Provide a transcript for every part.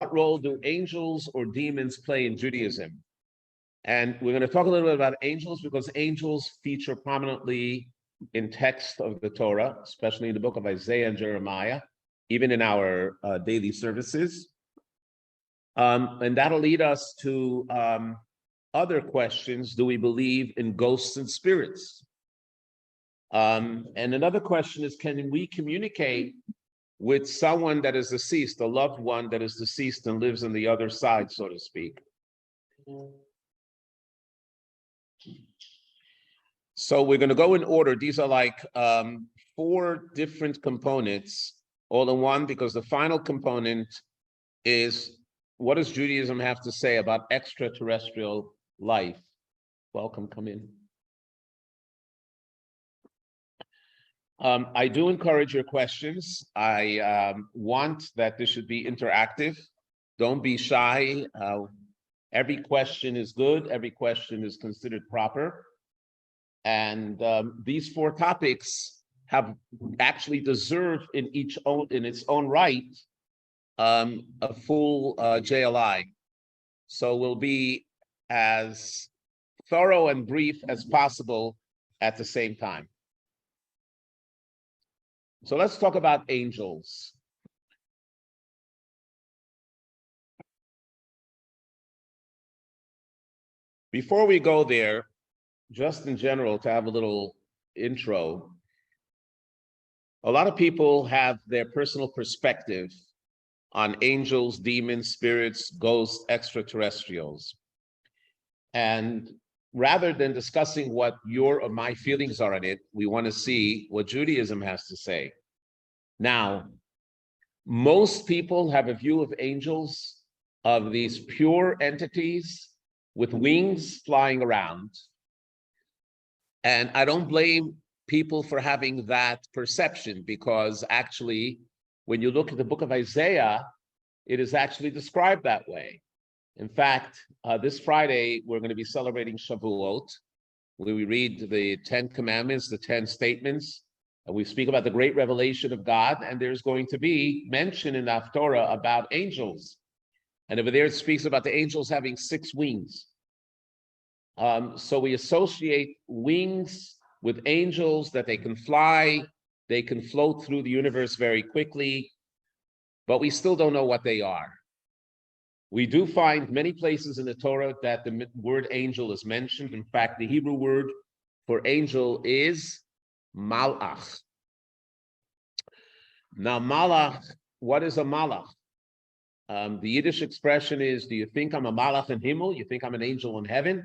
what role do angels or demons play in Judaism? And we're going to talk a little bit about angels because angels feature prominently in text of the Torah, especially in the book of Isaiah and Jeremiah, even in our daily services. And that'll lead us to other questions. Do we believe in ghosts and spirits? And another question is, can we communicate with someone that is deceased, a loved one that is deceased and lives on the other side, so to speak? So we're going to go in order. These are like 4 different components all in one, because the final component is, what does Judaism have to say about extraterrestrial life? Welcome, come in. I do encourage your questions. I want that this should be interactive. Don't be shy. Every question is good. Every question is considered proper. And these 4 topics have actually deserved in its own right a full JLI. So we'll be as thorough and brief as possible at the same time. So let's talk about angels. Before we go there, just in general, to have a little intro, a lot of people have their personal perspective on angels, demons, spirits, ghosts, extraterrestrials. And rather than discussing what your or my feelings are on it, we want to see what Judaism has to say. Now, most people have a view of angels, of these pure entities with wings flying around. And I don't blame people for having that perception, because actually, when you look at the book of Isaiah, it is actually described that way. In fact, this Friday, we're going to be celebrating Shavuot, where we read the 10 commandments, the 10 statements, and we speak about the great revelation of God, and there's going to be mention in the Torah about angels. And over there, it speaks about the angels having 6 wings. So we associate wings with angels, that they can fly, they can float through the universe very quickly, but we still don't know what they are. We do find many places in the Torah that the word angel is mentioned. In fact, the Hebrew word for angel is malach. Now, malach, what is a malach? The Yiddish expression is, do you think I'm a malach in Himmel? You think I'm an angel in heaven?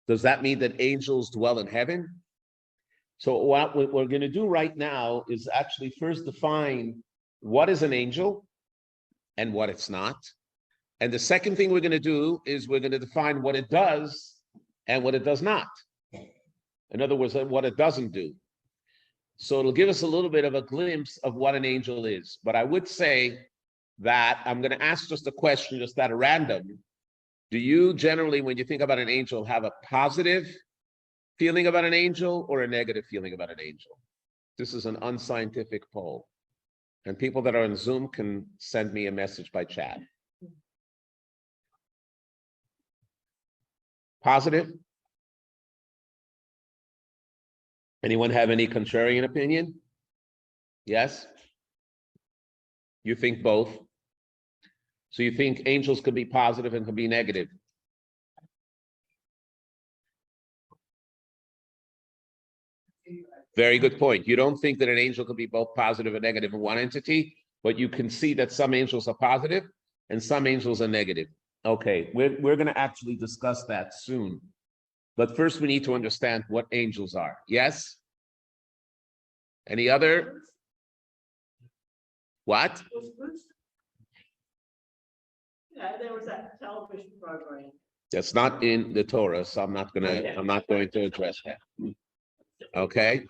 Does that mean that angels dwell in heaven? So what we're going to do right now is actually first define what is an angel and what it's not. And the second thing we're going to do is we're going to define what it does and what it does not. In other words, what it doesn't do. So it'll give us a little bit of a glimpse of what an angel is. But I would say that I'm going to ask just a question, just at random. Do you generally, when you think about an angel, have a positive feeling about an angel or a negative feeling about an angel? This is an unscientific poll. And people that are on Zoom can send me a message by chat. Positive? Anyone have any contrarian opinion? Yes? You think both? So you think angels can be positive and can be negative? Very good point. You don't think that an angel can be both positive and negative in one entity, but you can see that some angels are positive and some angels are negative. Okay, we're going to actually discuss that soon. But first we need to understand what angels are. Yes? Any other? What? Yeah, there was that television program. That's not in the Torah, so I'm not going to address that. Okay.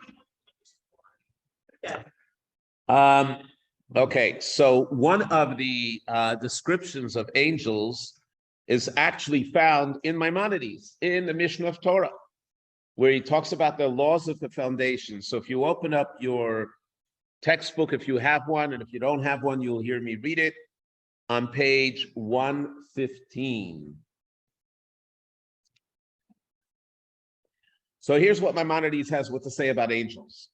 Okay. Okay, so one of the descriptions of angels is actually found in Maimonides, in the Mishnah of Torah, where he talks about the laws of the foundation. So if you open up your textbook, if you have one, and if you don't have one, you'll hear me read it. on page 115. So here's what Maimonides has what to say about angels.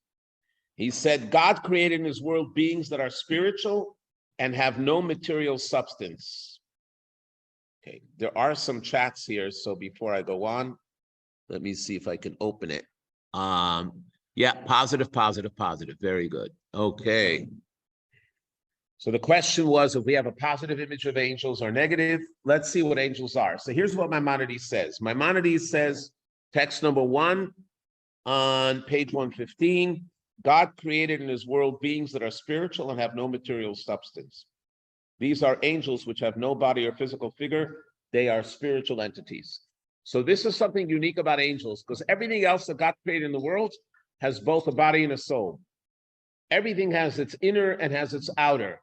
He said, God created in his world beings that are spiritual and have no material substance. Okay, there are some chats here, so before I go on, let me see if I can open it. Yeah, positive. Very good. Okay. So the question was, if we have a positive image of angels or negative, let's see what angels are. So here's what Maimonides says. Maimonides says, text number 1 on page 115, God created in his world beings that are spiritual and have no material substance. These are angels which have no body or physical figure. They are spiritual entities. So this is something unique about angels, because everything else that God created in the world has both a body and a soul. Everything has its inner and has its outer.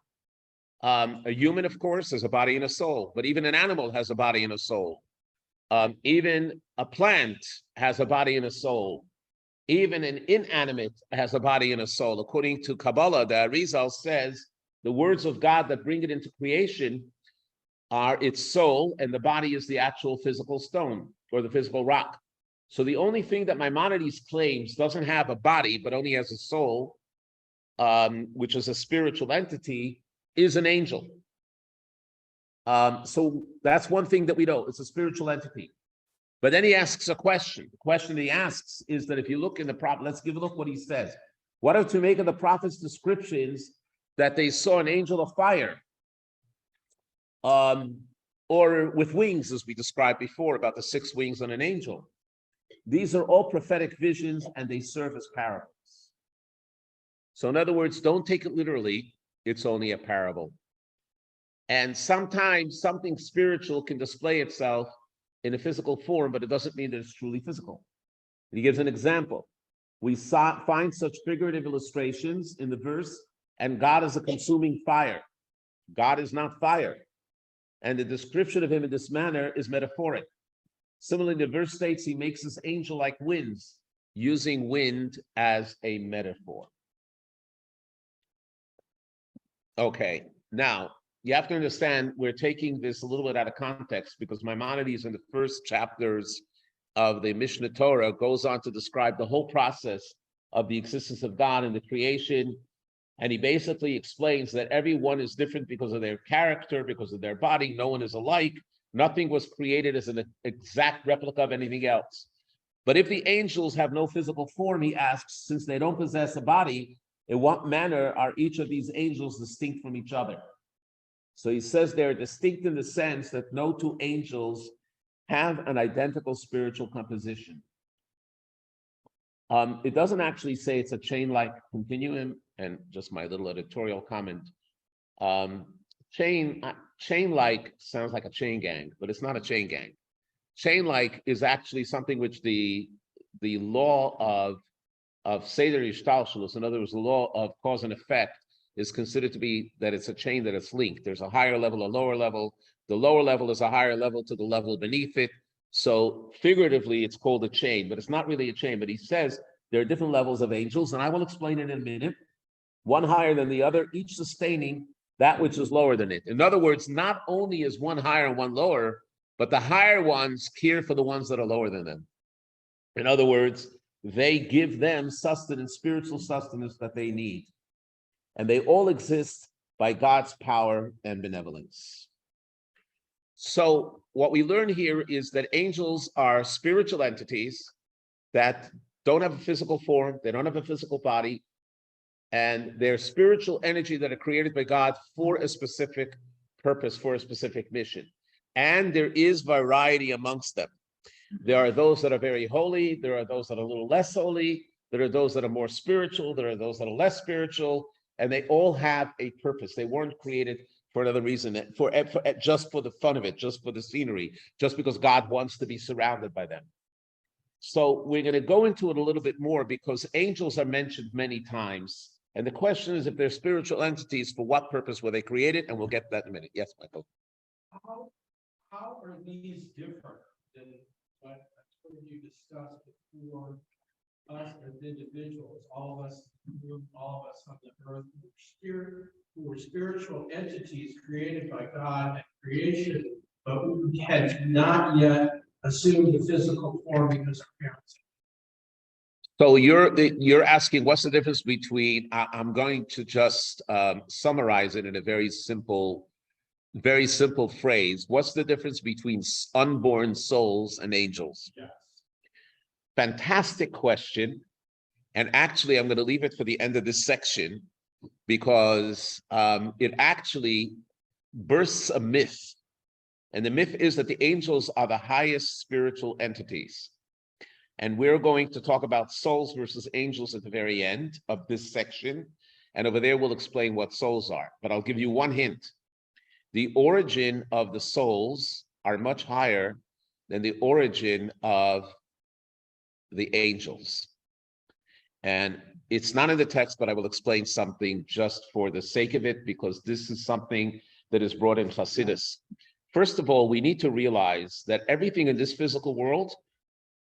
A human, of course, has a body and a soul, but even an animal has a body and a soul. Even a plant has a body and a soul. Even an inanimate has a body and a soul. According to Kabbalah, the Arizal says the words of God that bring it into creation are its soul, and the body is the actual physical stone or the physical rock. So the only thing that Maimonides claims doesn't have a body, but only has a soul, which is a spiritual entity, is an angel. So that's one thing that we know. It's a spiritual entity. But then he asks a question. The question he asks is that if you look in the prophet, let's give a look what he says. What are to make of the prophet's descriptions that they saw an angel of fire, or with wings, as we described before, about the 6 wings on an angel? These are all prophetic visions, and they serve as parables. So in other words, don't take it literally. It's only a parable. And sometimes something spiritual can display itself in a physical form, but it doesn't mean that it's truly physical. He gives an example. We find such figurative illustrations in the verse, and God is a consuming fire. God is not fire. And the description of him in this manner is metaphoric. Similarly, the verse states he makes his angel like winds, using wind as a metaphor. Okay, now, you have to understand, we're taking this a little bit out of context because Maimonides in the first chapters of the Mishnah Torah goes on to describe the whole process of the existence of God and the creation. And he basically explains that everyone is different because of their character, because of their body. No one is alike. Nothing was created as an exact replica of anything else. But if the angels have no physical form, he asks, since they don't possess a body, in what manner are each of these angels distinct from each other? So he says they're distinct in the sense that no 2 angels have an identical spiritual composition. It doesn't actually say it's a chain-like continuum, and just my little editorial comment. Chain-like sounds like a chain gang, but it's not a chain gang. Chain-like is actually something which the law of Seder Ishtalshalos, in other words, the law of cause and effect, is considered to be that it's a chain that it's linked. There's a higher level, a lower level. The lower level is a higher level to the level beneath it. So figuratively, it's called a chain, but it's not really a chain. But he says there are different levels of angels, and I will explain it in a minute. One higher than the other, each sustaining that which is lower than it. In other words, not only is one higher and one lower, but the higher ones care for the ones that are lower than them. In other words, they give them sustenance, spiritual sustenance that they need. And they all exist by God's power and benevolence. So what we learn here is that angels are spiritual entities that don't have a physical form, they don't have a physical body, and they're spiritual energy that are created by God for a specific purpose, for a specific mission. And there is variety amongst them. There are those that are very holy, there are those that are a little less holy, there are those that are more spiritual, there are those that are less spiritual, and they all have a purpose. They weren't created for another reason, for just for the fun of it, just for the scenery, just because God wants to be surrounded by them. So we're going to go into it a little bit more because angels are mentioned many times. And the question is, if they're spiritual entities, for what purpose were they created? And we'll get to that in a minute. Yes, Michael. How are these different than what you discussed before us as individuals, all of us on the earth, who were spiritual entities created by God at creation, but we had not yet assumed the physical form because our parents. So you're asking what's the difference between, I'm going to just summarize it in a very simple phrase. What's the difference between unborn souls and angels? Yes. Fantastic question. And actually, I'm going to leave it for the end of this section because it actually bursts a myth. And the myth is that the angels are the highest spiritual entities. And we're going to talk about souls versus angels at the very end of this section. And over there, we'll explain what souls are. But I'll give you one hint. The origin of the souls are much higher than the origin of the angels. And it's not in the text, but I will explain something just for the sake of it, because this is something that is brought in Hasidus. First of all, we need to realize that everything in this physical world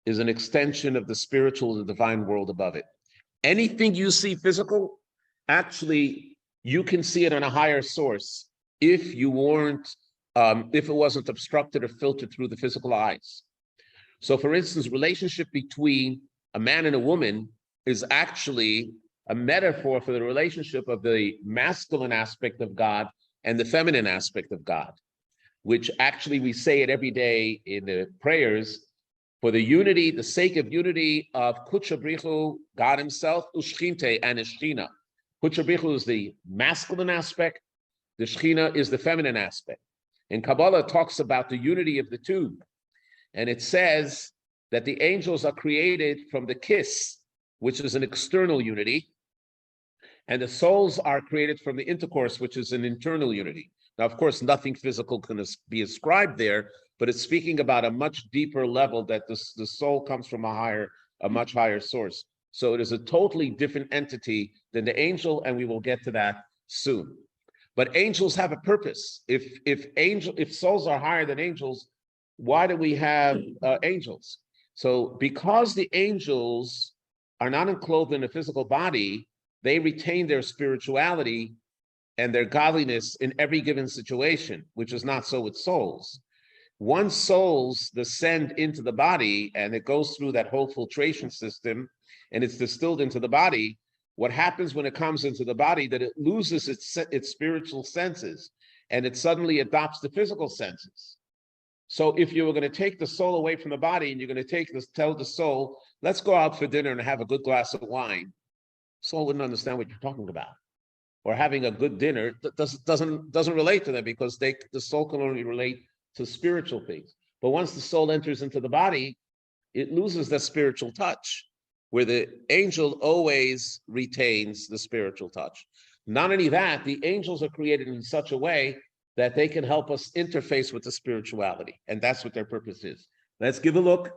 is an extension of the spiritual, the divine world above it. Anything you see physical, actually, you can see it on a higher source if you weren't, if it wasn't obstructed or filtered through the physical eyes. So, for instance, relationship between a man and a woman is actually a metaphor for the relationship of the masculine aspect of God and the feminine aspect of God, which actually we say it every day in the prayers. For the unity, the sake of unity of Kutchabrichu, God himself, Ushchinte and Shechina. Kutchabrichu is the masculine aspect, the Shechina is the feminine aspect. And Kabbalah talks about the unity of the two. And it says that the angels are created from the kiss, which is an external unity. And the souls are created from the intercourse, which is an internal unity. Now, of course, nothing physical can be ascribed there, but it's speaking about a much deeper level that the soul comes from a much higher source. So it is a totally different entity than the angel, and we will get to that soon. But angels have a purpose. If souls are higher than angels, why do we have angels? So because the angels are not enclosed in a physical body, they retain their spirituality and their godliness in every given situation, which is not so with souls. Once souls descend into the body and it goes through that whole filtration system and it's distilled into the body, what happens when it comes into the body, that it loses its spiritual senses and it suddenly adopts the physical senses. So if you were going to take the soul away from the body and you're going to tell the soul, let's go out for dinner and have a good glass of wine, soul wouldn't understand what you're talking about. Or having a good dinner doesn't relate to them, because the soul can only relate to spiritual things. But once the soul enters into the body, it loses that spiritual touch, where the angel always retains the spiritual touch. Not only that, the angels are created in such a way that they can help us interface with the spirituality, and that's what their purpose is. Let's give a look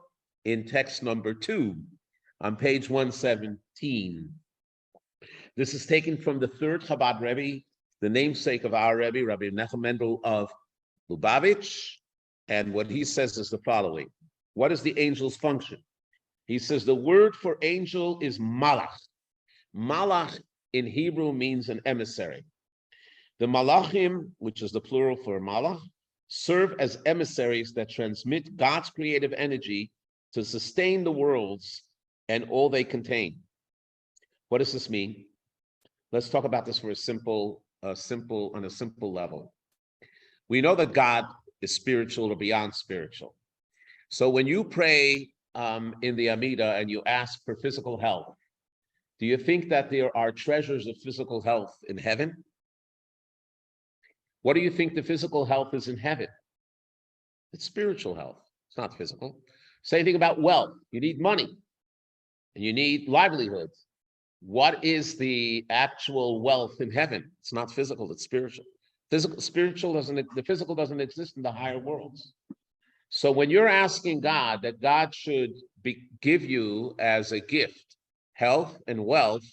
in text number 2 on page 117. This is taken from the third Chabad Rebbe, the namesake of our Rebbe, Rabbi Nachum Mendel of Lubavitch, and what he says is the following. What is the angel's function? He says the word for angel is malach. Malach in Hebrew means an emissary. The malachim, which is the plural for malach, serve as emissaries that transmit God's creative energy to sustain the worlds and all they contain. What does this mean? Let's talk about this for on a simple level. We know that God is spiritual or beyond spiritual. So when you pray in the Amidah and you ask for physical health, do you think that there are treasures of physical health in heaven? What do you think the physical health is in heaven? It's spiritual health. It's not physical. Same thing about wealth. You need money and you need livelihoods. What is the actual wealth in heaven? It's not physical, it's spiritual. The physical doesn't exist in the higher worlds. So when you're asking God that God should give you as a gift health and wealth,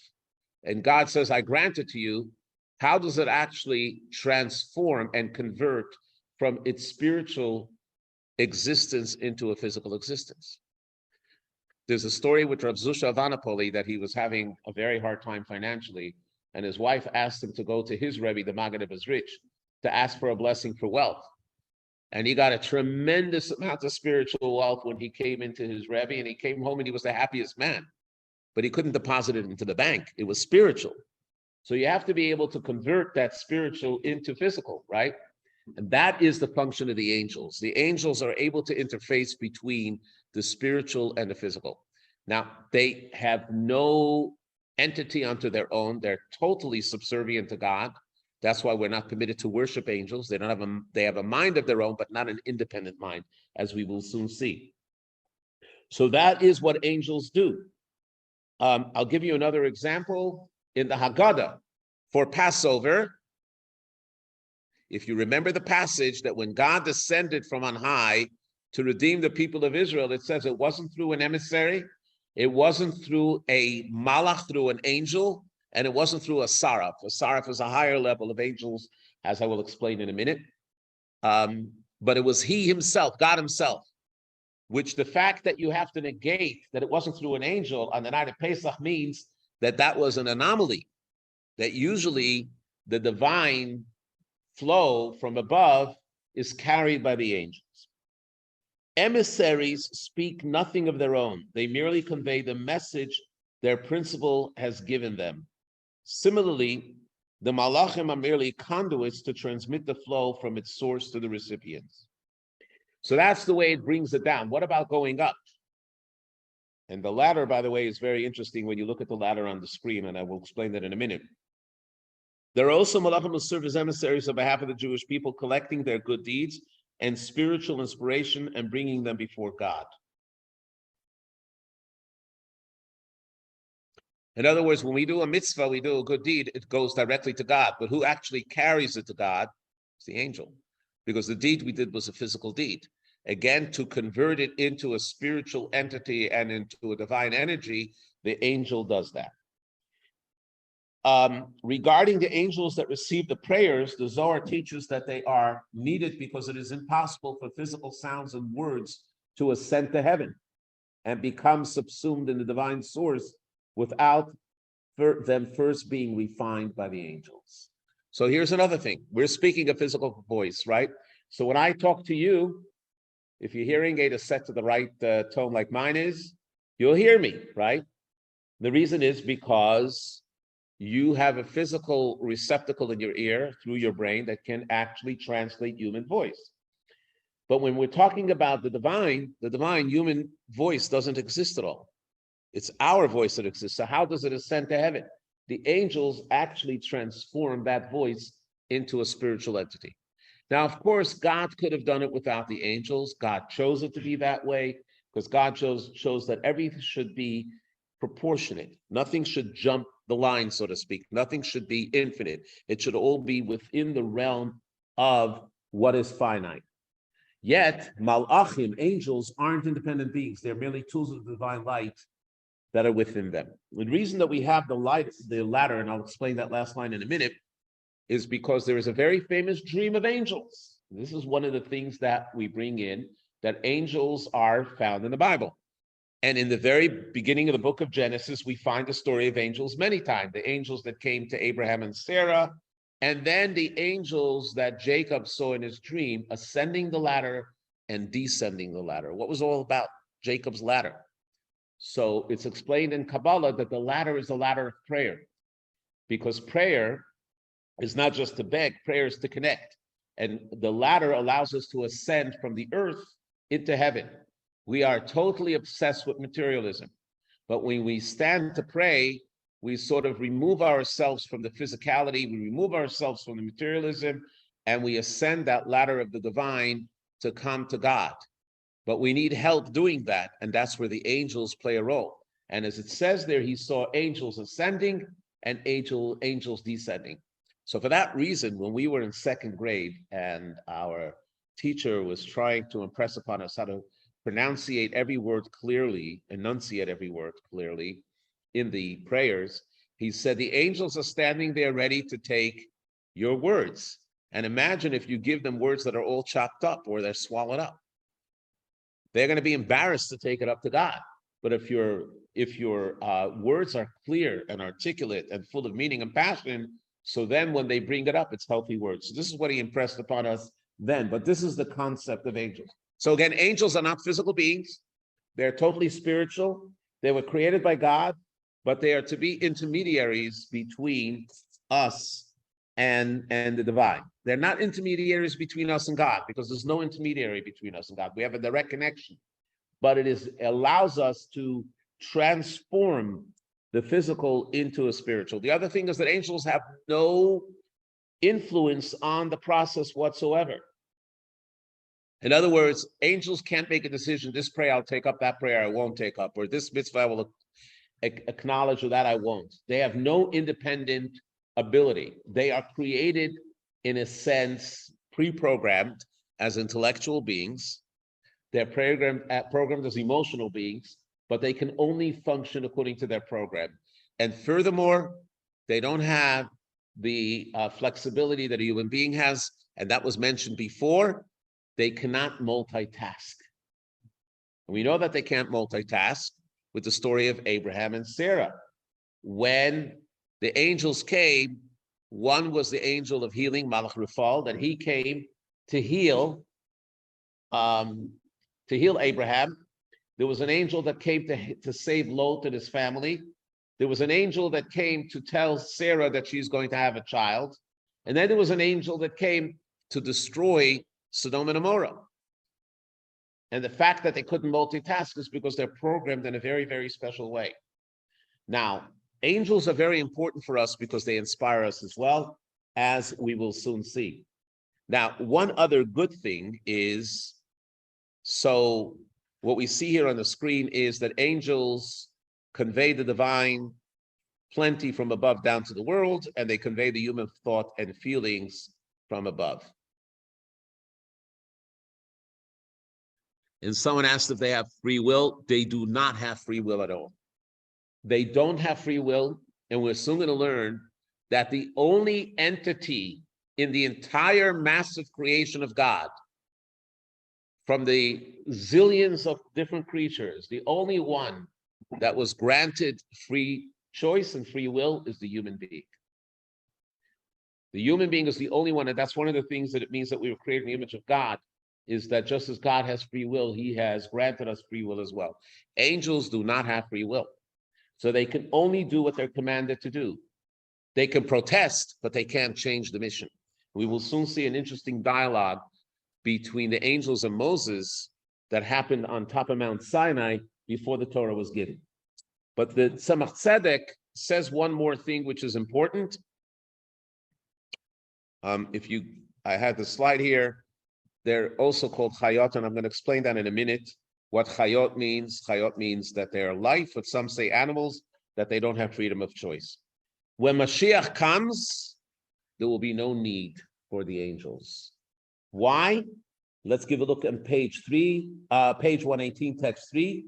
and God says, I grant it to you, how does it actually transform and convert from its spiritual existence into a physical existence? There's a story with Rav Zusha of Anapoli that he was having a very hard time financially, and his wife asked him to go to his Rebbe, the Maggid of Rich, to ask for a blessing for wealth. And he got a tremendous amount of spiritual wealth when he came into his Rebbe, and he came home and he was the happiest man. But he couldn't deposit it into the bank. It was spiritual. So you have to be able to convert that spiritual into physical, right? And that is the function of the angels. The angels are able to interface between the spiritual and the physical. Now, they have no entity unto their own. They're totally subservient to God. That's why we're not permitted to worship angels. They have a mind of their own, but not an independent mind, as we will soon see. So that is what angels do. I'll give you another example in the Haggadah for Passover. If you remember the passage that when God descended from on high to redeem the people of Israel, it says it wasn't through an emissary, it wasn't through a malach, through an angel, and it wasn't through a saraf. A saraf is a higher level of angels, as I will explain in a minute. But it was he himself, God himself, which the fact that you have to negate that it wasn't through an angel on the night of Pesach means that that was an anomaly, that usually the divine flow from above is carried by the angels. Emissaries speak nothing of their own. They merely convey the message their principal has given them. Similarly, the malachim are merely conduits to transmit the flow from its source to the recipients. So that's the way it brings it down. What about going up? And the ladder, by the way, is very interesting when you look at the ladder on the screen, and I will explain that in a minute. There are also malachim who serve as emissaries on behalf of the Jewish people, collecting their good deeds and spiritual inspiration and bringing them before God. In other words, when we do a mitzvah, we do a good deed, it goes directly to God. But who actually carries it to God is the angel, because the deed we did was a physical deed. Again, to convert it into a spiritual entity and into a divine energy, the angel does that. Regarding the angels that receive the prayers, the Zohar teaches that they are needed because it is impossible for physical sounds and words to ascend to heaven and become subsumed in the divine source without them first being refined by the angels. So here's another thing. We're speaking a physical voice, right? So when I talk to you, if your hearing aid is set to the right tone like mine is, you'll hear me, right? The reason is because you have a physical receptacle in your ear through your brain that can actually translate human voice. But when we're talking about the divine human voice doesn't exist at all. It's our voice that exists. So how does it ascend to heaven? The angels actually transform that voice into a spiritual entity. Now, of course, God could have done it without the angels. God chose it to be that way because God chose that everything should be proportionate. Nothing should jump the line, so to speak. Nothing should be infinite. It should all be within the realm of what is finite. Yet, malachim, angels, aren't independent beings. They're merely tools of the divine light that are within them. The reason that we have the ladder, and I'll explain that last line in a minute, is because there is a very famous dream of angels. This is one of the things that we bring in, that angels are found in the Bible. And in the very beginning of the book of Genesis, we find the story of angels many times. The angels that came to Abraham and Sarah, and then the angels that Jacob saw in his dream, ascending the ladder and descending the ladder. What was all about Jacob's ladder? So it's explained in Kabbalah that the ladder is a ladder of prayer, because prayer is not just to beg, prayer is to connect. And the ladder allows us to ascend from the earth into heaven. We are totally obsessed with materialism. But when we stand to pray, we sort of remove ourselves from the physicality, we remove ourselves from the materialism, and we ascend that ladder of the divine to come to God. But we need help doing that, and that's where the angels play a role. And as it says there, he saw angels ascending and angels descending. So for that reason, when we were in second grade and our teacher was trying to impress upon us how to pronunciate every word clearly, enunciate every word clearly in the prayers, he said, the angels are standing there ready to take your words. And imagine if you give them words that are all chopped up or they're swallowed up. They're going to be embarrassed to take it up to God. But if your words are clear and articulate and full of meaning and passion, so then when they bring it up, it's healthy words. So this is what he impressed upon us then. But this is the concept of angels. So again, angels are not physical beings. They're totally spiritual. They were created by God, but they are to be intermediaries between us and the divine. They're not intermediaries between us and God, because there's no intermediary between us and God. We have a direct connection, but it allows us to transform the physical into a spiritual. The other thing is that angels have no influence on the process whatsoever. In other words, angels can't make a decision, this prayer I'll take up, that prayer I won't take up, or this mitzvah I will acknowledge, or that I won't. They have no independent ability. They are created, in a sense, pre-programmed as intellectual beings. They're programmed as emotional beings, but they can only function according to their program. And furthermore, they don't have the flexibility that a human being has, and that was mentioned before. They cannot multitask. And we know that they can't multitask with the story of Abraham and Sarah. When the angels came, one was the angel of healing, Malach Rafal, that he came to heal Abraham. There was an angel that came to save Lot and his family. There was an angel that came to tell Sarah that she's going to have a child. And then there was an angel that came to destroy Sodom and Gomorrah. And the fact that they couldn't multitask is because they're programmed in a very, very special way. Now, angels are very important for us because they inspire us as well, as we will soon see. Now, one other good thing is, so what we see here on the screen is that angels convey the divine plenty from above down to the world, and they convey the human thought and feelings from above. And someone asked if they have free will. They do not have free will at all. They don't have free will, and we're soon going to learn that the only entity in the entire massive creation of God, from the zillions of different creatures, the only one that was granted free choice and free will is the human being. The human being is the only one, and that's one of the things that it means that we were created in the image of God, is that just as God has free will, he has granted us free will as well. Angels do not have free will. So they can only do what they're commanded to do. They can protest, but they can't change the mission. We will soon see an interesting dialogue between the angels and Moses that happened on top of Mount Sinai before the Torah was given. But the Tzemach Tzedek says one more thing which is important. I had the slide here. They're also called chayot, and I'm going to explain that in a minute. What chayot means. Chayot means that they're life, but some say animals, that they don't have freedom of choice. When Mashiach comes, there will be no need for the angels. Why? Let's give a look on page 118, text 3.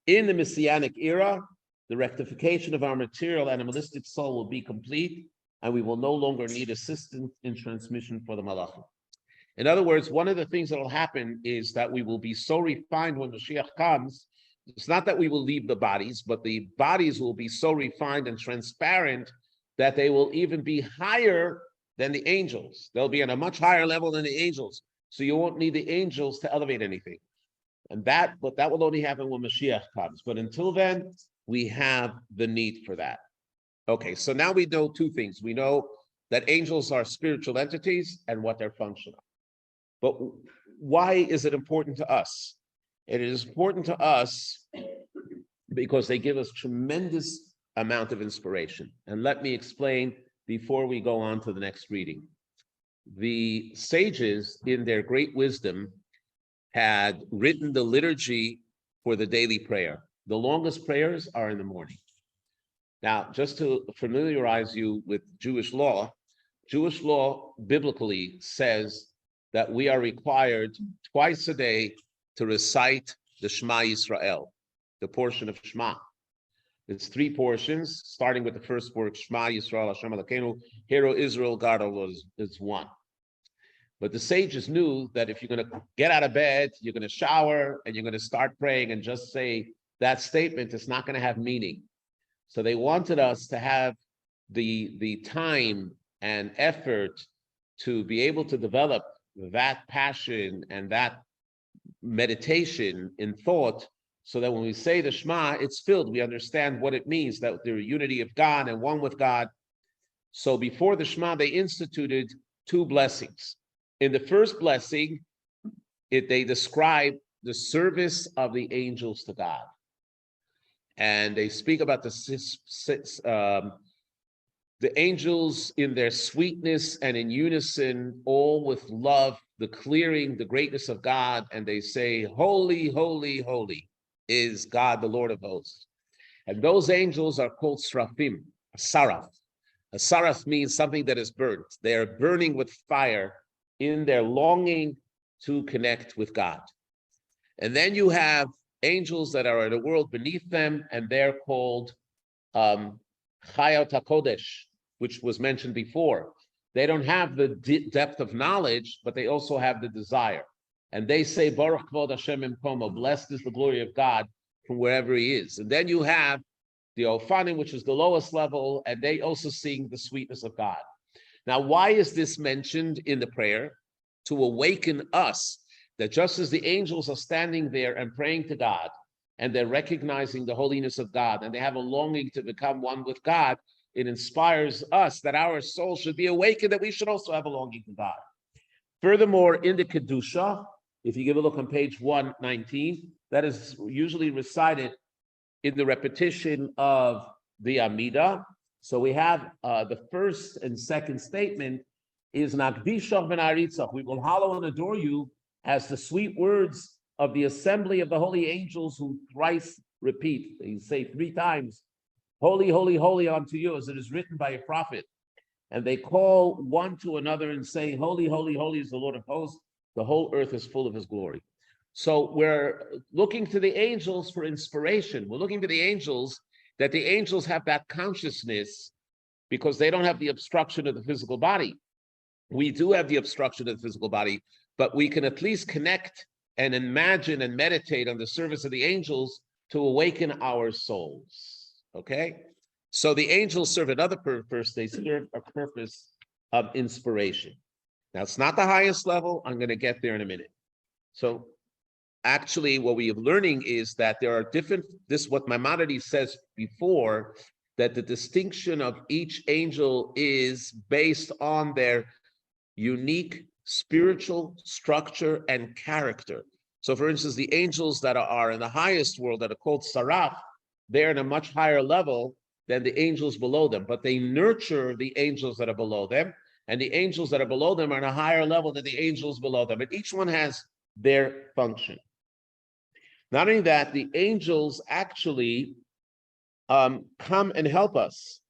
In the Messianic era, the rectification of our material animalistic soul will be complete, and we will no longer need assistance in transmission for the malachim. In other words, one of the things that will happen is that we will be so refined when Mashiach comes. It's not that we will leave the bodies, but the bodies will be so refined and transparent that they will even be higher than the angels. They'll be on a much higher level than the angels. So you won't need the angels to elevate anything. But that will only happen when Mashiach comes. But until then, we have the need for that. Okay, so now we know two things. We know that angels are spiritual entities and what their function are. But why is it important to us? It is important to us because they give us tremendous amount of inspiration. And let me explain before we go on to the next reading. The sages, in their great wisdom, had written the liturgy for the daily prayer. The longest prayers are in the morning. Now, just to familiarize you with Jewish law biblically says that we are required twice a day to recite the Shema Yisrael, the portion of Shema. It's 3 portions, starting with the first word, Shema Yisrael, Hashem Elokeinu, Hear, O Israel, God our Lord is one. But the sages knew that if you're going to get out of bed, you're going to shower, and you're going to start praying and just say that statement is not going to have meaning. So they wanted us to have the time and effort to be able to develop that passion and that meditation in thought, so that when we say the Shema, it's filled. We understand what it means, that the unity of God and one with God. So before the Shema, they instituted two blessings. In the first blessing, they describe the service of the angels to God. And they speak about the angels in their sweetness and in unison, all with love, declaring the greatness of God. And they say, holy, holy, holy is God, the Lord of hosts. And those angels are called Srafim, a saraf. A saraf means something that is burnt. They are burning with fire in their longing to connect with God. And then you have angels that are in the world beneath them, and they're called Chayot HaKodesh, which was mentioned before. They don't have the depth of knowledge, but they also have the desire. And they say, Baruch Kvod Hashem Imkomo, blessed is the glory of God from wherever he is. And then you have the Ophanim, which is the lowest level, and they also sing the sweetness of God. Now, why is this mentioned in the prayer? To awaken us that just as the angels are standing there and praying to God, and they're recognizing the holiness of God, and they have a longing to become one with God, it inspires us that our soul should be awakened, that we should also have a longing to God. Furthermore, in the Kedusha, if you give a look on page 119, that is usually recited in the repetition of the Amida. So we have the first and second statement is Nakdishach v'naritzach. We will hallow and adore you as the sweet words of the assembly of the holy angels who thrice repeat. They say three times, holy, holy, holy unto you, as it is written by a prophet. And they call one to another and say, holy, holy, holy is the Lord of hosts. The whole earth is full of his glory. So we're looking to the angels for inspiration. We're looking to the angels, that the angels have that consciousness because they don't have the obstruction of the physical body. We do have the obstruction of the physical body, but we can at least connect and imagine and meditate on the service of the angels to awaken our souls. Okay? So the angels serve another purpose. They serve a purpose of inspiration. Now, it's not the highest level. I'm going to get there in a minute. So actually, what we are learning is that there are different, what Maimonides says before, that the distinction of each angel is based on their unique spiritual structure and character. So for instance, the angels that are in the highest world that are called Saraf, they're in a much higher level than the angels below them, but they nurture the angels that are below them, and the angels that are below them are on a higher level than the angels below them, and each one has their function. Not only that, the angels actually come and help us.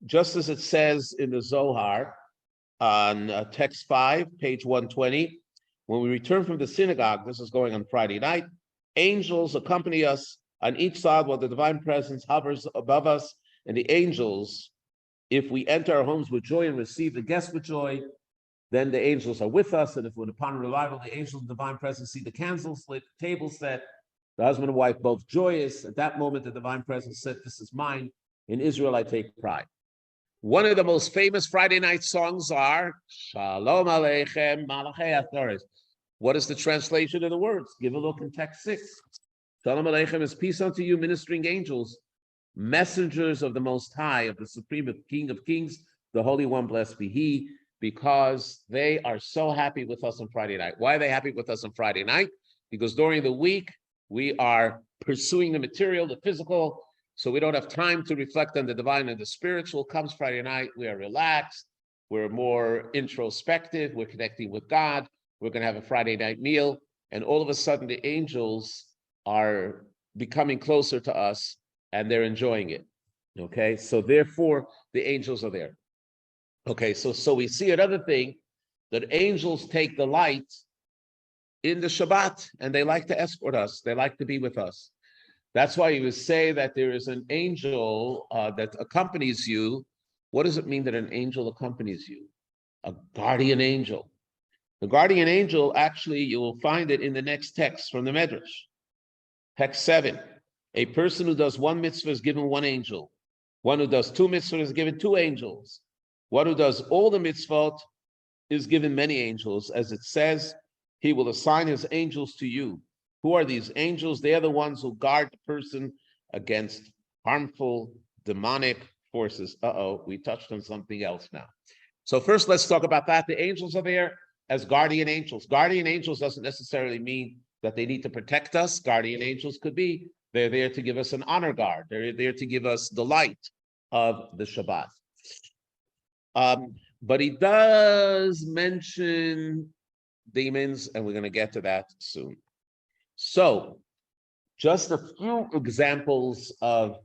Just as it says in the Zohar, on text 5, page 120, when we return from the synagogue, this is going on Friday night, angels accompany us on each side while the divine presence hovers above us, and the angels, if we enter our homes with joy and receive the guests with joy, then the angels are with us. And if when upon arrival, the angels of divine presence see the candles lit, table set, the husband and wife both joyous, at that moment the divine presence said, this is mine. In Israel I take pride. One of the most famous Friday night songs are Shalom Aleichem Malachei Atharis. What is the translation of the words? Give a look in text 6. Shalom Aleichem is peace unto you, ministering angels, messengers of the Most High, of the Supreme King of Kings, the Holy One, blessed be He, because they are so happy with us on Friday night. Why are they happy with us on Friday night? Because during the week, we are pursuing the material, the physical, so we don't have time to reflect on the divine and the spiritual. Comes Friday night, we are relaxed, we're more introspective, we're connecting with God, we're going to have a Friday night meal, and all of a sudden the angels are becoming closer to us, and they're enjoying it. Okay, so therefore the angels are there. Okay, so we see another thing, that angels take delight in the Shabbat, and they like to escort us. They like to be with us. That's why you would say that there is an angel that accompanies you. What does it mean that an angel accompanies you? A guardian angel. The guardian angel, actually, you will find it in the next text from the Medrash. Text 7. A person who does one mitzvah is given one angel. One who does two mitzvahs is given two angels. One who does all the mitzvot is given many angels. As it says, he will assign his angels to you. Who are these angels? They are the ones who guard the person against harmful demonic forces. We touched on something else now. So first, let's talk about that. The angels are there as guardian angels. Guardian angels doesn't necessarily mean that they need to protect us. Guardian angels could be, they're there to give us an honor guard. They're there to give us the light of the Shabbat. But he does mention demons, and we're going to get to that soon. So, just a few examples of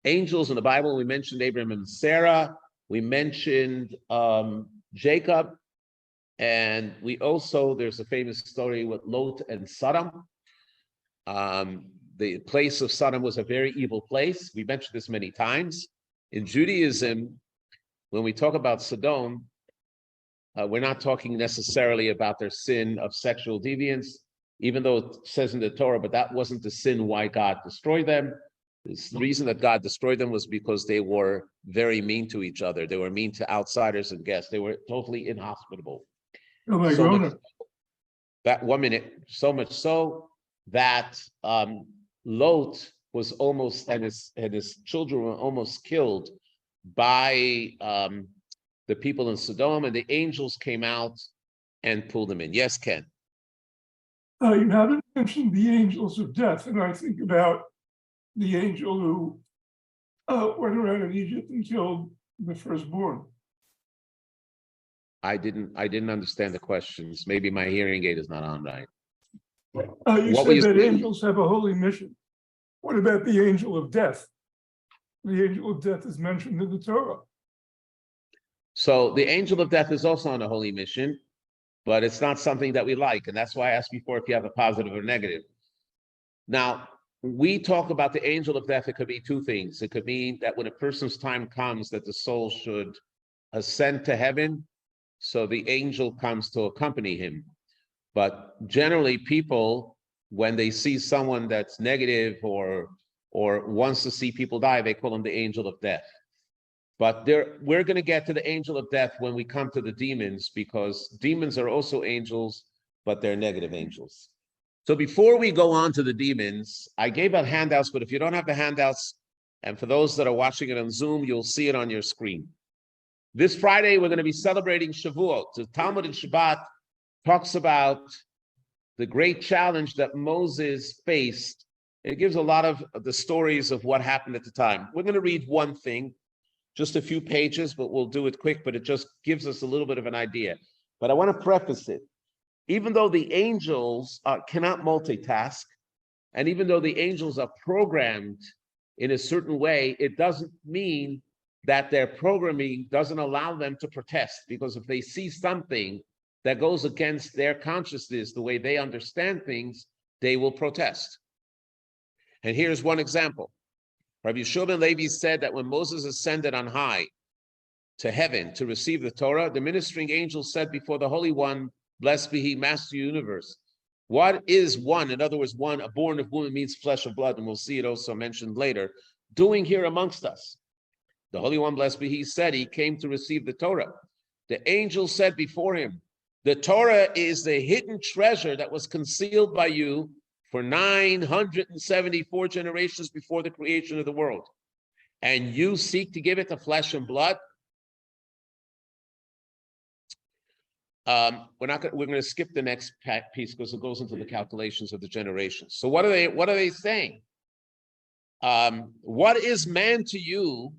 angels in the Bible. We mentioned Abraham and Sarah. We mentioned Jacob. And we also, there's a famous story with Lot and Sodom. The place of Sodom was a very evil place. We mentioned this many times. In Judaism, when we talk about Sodom, we're not talking necessarily about their sin of sexual deviance, even though it says in the Torah, but that wasn't the sin why God destroyed them. The reason that God destroyed them was because they were very mean to each other. They were mean to outsiders and guests. They were totally inhospitable. Oh my So God. that 1 minute, so much so that Lot was almost, and his children were almost killed by the people in Sodom, and the angels came out and pulled them in. Yes, Ken. You haven't mentioned the angels of death, and I think about the angel who went around in Egypt and killed the firstborn. I didn't understand the questions. Maybe my hearing aid is not on right. You What were you said that saying? angels have a holy mission. What about the angel of death? The angel of death is mentioned in the Torah. So the angel of death is also on a holy mission, but it's not something that we like. And that's why I asked before if you have a positive or negative. Now, we talk about the angel of death. It could be two things. It could mean that when a person's time comes that the soul should ascend to heaven, so the angel comes to accompany him. But generally people, when they see someone that's negative or wants to see people die, they call him the angel of death. But we're going to get to the angel of death when we come to the demons, because demons are also angels, but they're negative angels. So before we go on to the demons, I gave out handouts, but if you don't have the handouts, and for those that are watching it on Zoom, you'll see it on your screen. This Friday, we're going to be celebrating Shavuot. The Talmud in Shabbat talks about the great challenge that Moses faced. It gives a lot of the stories of what happened at the time. We're going to read one thing, just a few pages, but we'll do it quick, but it just gives us a little bit of an idea. But I want to preface it. Even though the angels cannot multitask, and even though the angels are programmed in a certain way, it doesn't mean that their programming doesn't allow them to protest, because if they see something that goes against their consciousness, the way they understand things, they will protest. And here's one example. Rabbi Yeshua ben Levi said that when Moses ascended on high to heaven to receive the Torah, the ministering angel said before the Holy One, blessed be he, Master of the universe. What is one? In other words, one, a born of woman means flesh of blood, and we'll see it also mentioned later, doing here amongst us? The Holy One, blessed be he, said he came to receive the Torah. The angel said before him, the Torah is the hidden treasure that was concealed by you for 974 generations before the creation of the world. And you seek to give it to flesh and blood. We're going to skip the next piece because it goes into the calculations of the generations. So what are they saying? What is man to you?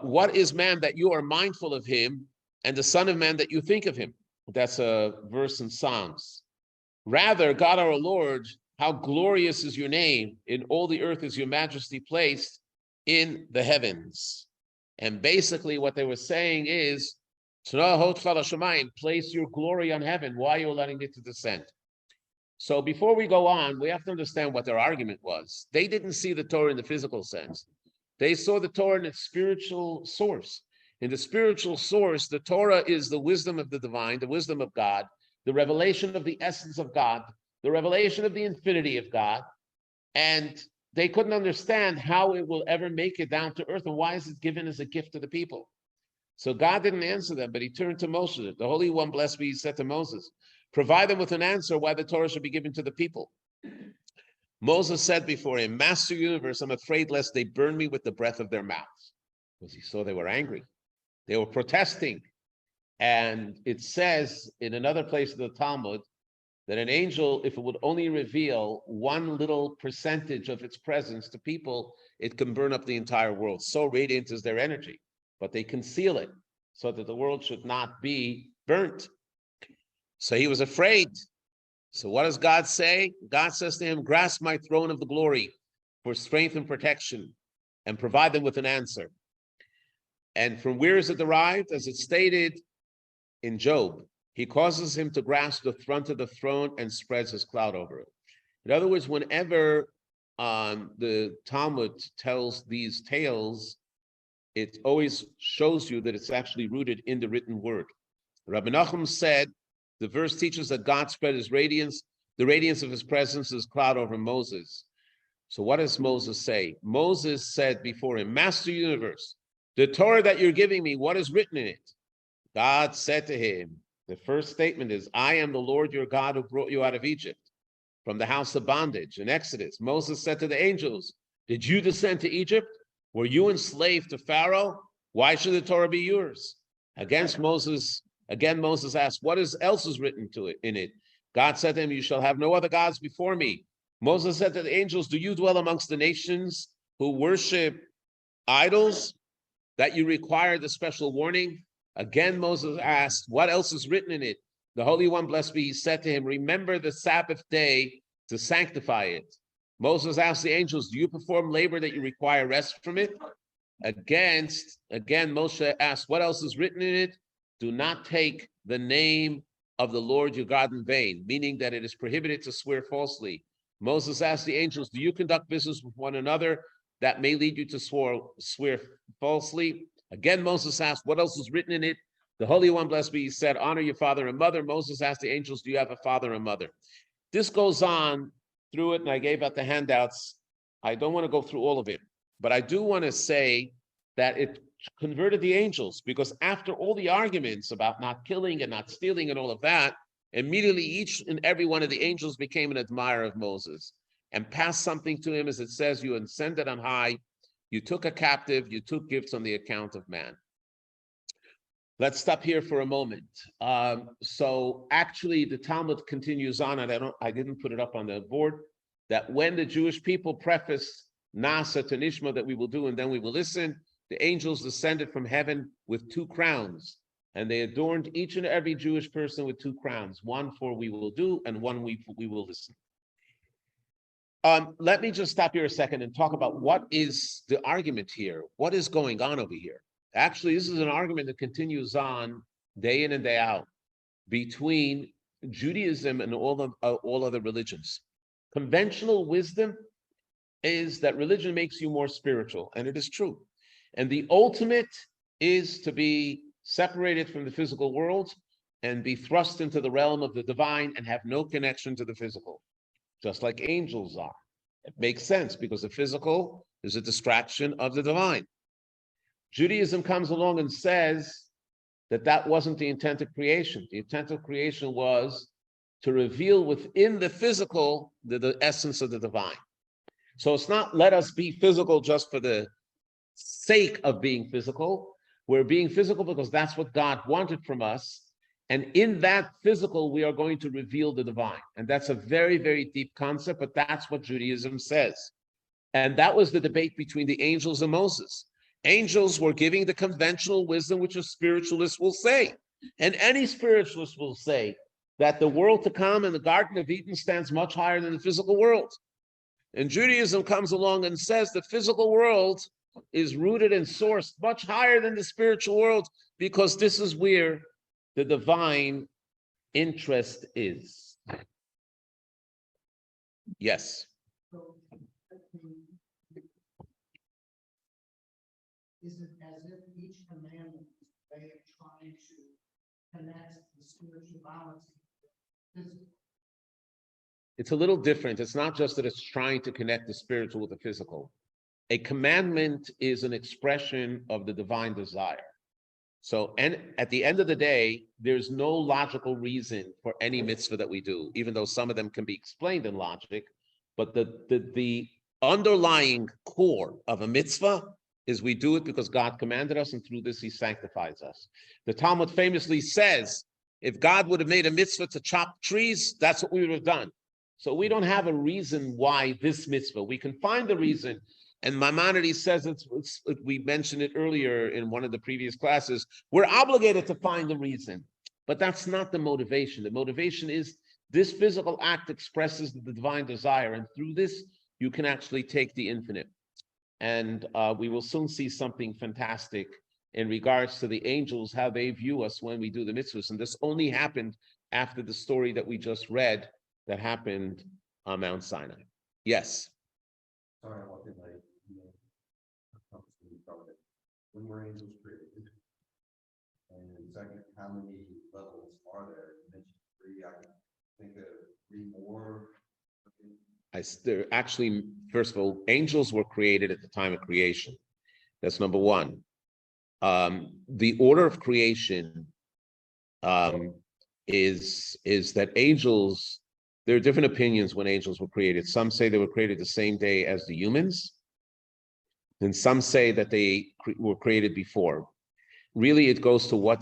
What is man that you are mindful of him, and the son of man that you think of him? That's a verse in Psalms. Rather, God our Lord, how glorious is your name. In all the earth is your majesty placed in the heavens. And basically what they were saying is, place your glory on heaven. Why are you letting it to descend? So before we go on, we have to understand what their argument was. They didn't see the Torah in the physical sense. They saw the Torah in its spiritual source. In the spiritual source, the Torah is the wisdom of the divine, the wisdom of God, the revelation of the essence of God, the revelation of the infinity of God, and they couldn't understand how it will ever make it down to earth and why is it given as a gift to the people. So God didn't answer them, but he turned to Moses. The Holy One, blessed be he, said to Moses, provide them with an answer why the Torah should be given to the people. Moses said before him, Master Universe, I'm afraid lest they burn me with the breath of their mouths. Because he saw they were angry. They were protesting. And it says in another place of the Talmud that an angel, if it would only reveal one little percentage of its presence to people, it can burn up the entire world. So radiant is their energy. But they conceal it so that the world should not be burnt. So he was afraid. So what does God say? God says to him, grasp my throne of the glory for strength and protection and provide them with an answer. And from where is it derived? As it's stated in Job, he causes him to grasp the front of the throne and spreads his cloud over it. In other words, whenever the Talmud tells these tales, it always shows you that it's actually rooted in the written word. Rabbi Nachum said, the verse teaches that God spread his radiance, the radiance of his presence, his cloud over Moses. So what does Moses say? Moses said before him, Master Universe, the Torah that you're giving me, what is written in it? God said to him, the first statement is, I am the Lord your God who brought you out of Egypt from the house of bondage. In Exodus, Moses said to the angels, did you descend to Egypt? Were you enslaved to Pharaoh? Why should the Torah be yours? Again, Moses asked, what else is written to it in it? God said to him, you shall have no other gods before me. Moses said to the angels, do you dwell amongst the nations who worship idols that you require the special warning? Again, Moses asked, what else is written in it? The Holy One, blessed be he, said to him, remember the Sabbath day to sanctify it. Moses asked the angels, do you perform labor that you require rest from it? Again, Moshe asked, what else is written in it? Do not take the name of the Lord your God in vain, meaning that it is prohibited to swear falsely. Moses asked the angels, do you conduct business with one another that may lead you to swear falsely? Again, Moses asked, what else is written in it? The Holy One, blessed be he, said, honor your father and mother. Moses asked the angels, do you have a father and mother? This goes on through it, and I gave out the handouts. I don't want to go through all of it, but I do want to say that it converted the angels, because after all the arguments about not killing and not stealing and all of that, immediately each and every one of the angels became an admirer of Moses and passed something to him, as it says, you ascended on high, you took a captive, you took gifts on the account of man. Let's stop here for a moment. So actually the Talmud continues on, and I didn't put it up on the board, that when the Jewish people preface Nasa to Nishma, that we will do and then we will listen, the angels descended from heaven with 2 crowns, and they adorned each and every Jewish person with 2 crowns, one for we will do and one we will listen. Let me just stop here a second and talk about what is the argument here. What is going on over here? Actually, this is an argument that continues on day in and day out between Judaism and all other religions. Conventional wisdom is that religion makes you more spiritual, and it is true. And the ultimate is to be separated from the physical world and be thrust into the realm of the divine and have no connection to the physical, just like angels are. It makes sense because the physical is a distraction of the divine. Judaism comes along and says that that wasn't the intent of creation. The intent of creation was to reveal within the physical the essence of the divine. So it's not let us be physical just for the sake of being physical. We're being physical because that's what God wanted from us. And in that physical, we are going to reveal the divine. And that's a very, very deep concept, but that's what Judaism says. And that was the debate between the angels and Moses. Angels were giving the conventional wisdom, which a spiritualist will say. And any spiritualist will say that the world to come in the Garden of Eden stands much higher than the physical world. And Judaism comes along and says the physical world is rooted and sourced much higher than the spiritual world, because this is where the divine interest is. Yes. Is it as if each commandment is a way of trying to connect the spirituality to the physical? it's a little different. It's not just that it's trying to connect the spiritual with the physical. A commandment is an expression of the divine desire. So, and at the end of the day, there's no logical reason for any mitzvah that we do, even though some of them can be explained in logic. But the underlying core of a mitzvah is we do it because God commanded us, and through this he sanctifies us. The Talmud famously says, if God would have made a mitzvah to chop trees, that's what we would have done. So we don't have a reason why this mitzvah. We can find the reason. And Maimonides says, we mentioned it earlier in one of the previous classes, we're obligated to find the reason, but that's not the motivation. The motivation is this physical act expresses the divine desire, and through this, you can actually take the infinite. And we will soon see something fantastic in regards to the angels, how they view us when we do the mitzvahs. And this only happened after the story that we just read that happened on Mount Sinai. Yes? Sorry, I walked in late. When were angels created? And second, how many levels are there? You mentioned 3. I can think of 3 more. There actually, first of all, angels were created at the time of creation. That's number one. The order of creation is that angels, there are different opinions when angels were created. Some say they were created the same day as the humans, and some say that they were created before. Really, it goes to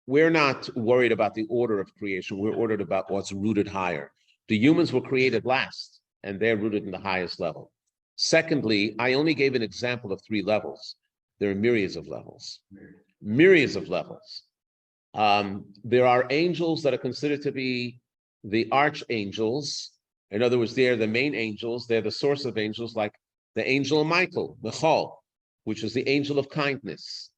we're not worried about the order of creation. We're ordered about what's rooted higher. The humans were created last, and they're rooted in the highest level. Secondly, I only gave an example of 3 levels. There are myriads of levels. Myriads of levels. There are angels that are considered to be the archangels. In other words, they're the main angels. They're the source of angels, like the angel Michael, Michal, which is the angel of kindness.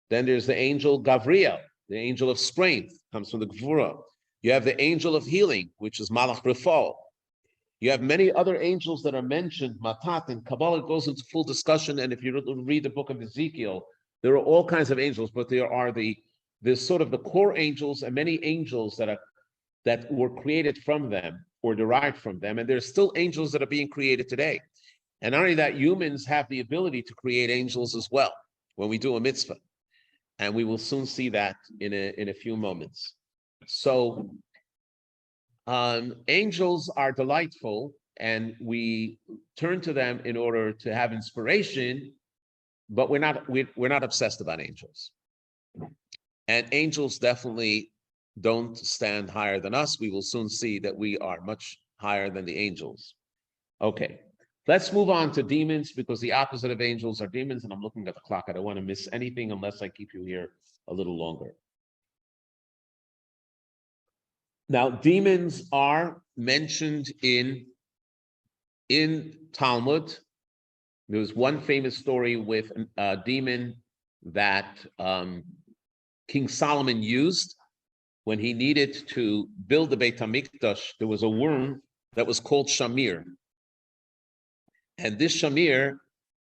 Then there's the angel Gavriel, the angel of strength, comes from the Gvura. You have the angel of healing, which is Malach Rafal. You have many other angels that are mentioned, Matat, and Kabbalah goes into full discussion. And if you read the book of Ezekiel, there are all kinds of angels, but there are the sort of the core angels and many angels that were created from them or derived from them. And there's still angels that are being created today. And not only that, humans have the ability to create angels as well when we do a mitzvah. And we will soon see that in a few moments. So angels are delightful, and we turn to them in order to have inspiration, but we're not obsessed about angels. And angels definitely don't stand higher than us. We will soon see that we are much higher than the angels. Okay. Let's move on to demons, because the opposite of angels are demons, and I'm looking at the clock. I don't want to miss anything unless I keep you here a little longer. Now, demons are mentioned in Talmud. There was one famous story with a demon that King Solomon used when he needed to build the Beit HaMikdash. There was a worm that was called Shamir. And this Shamir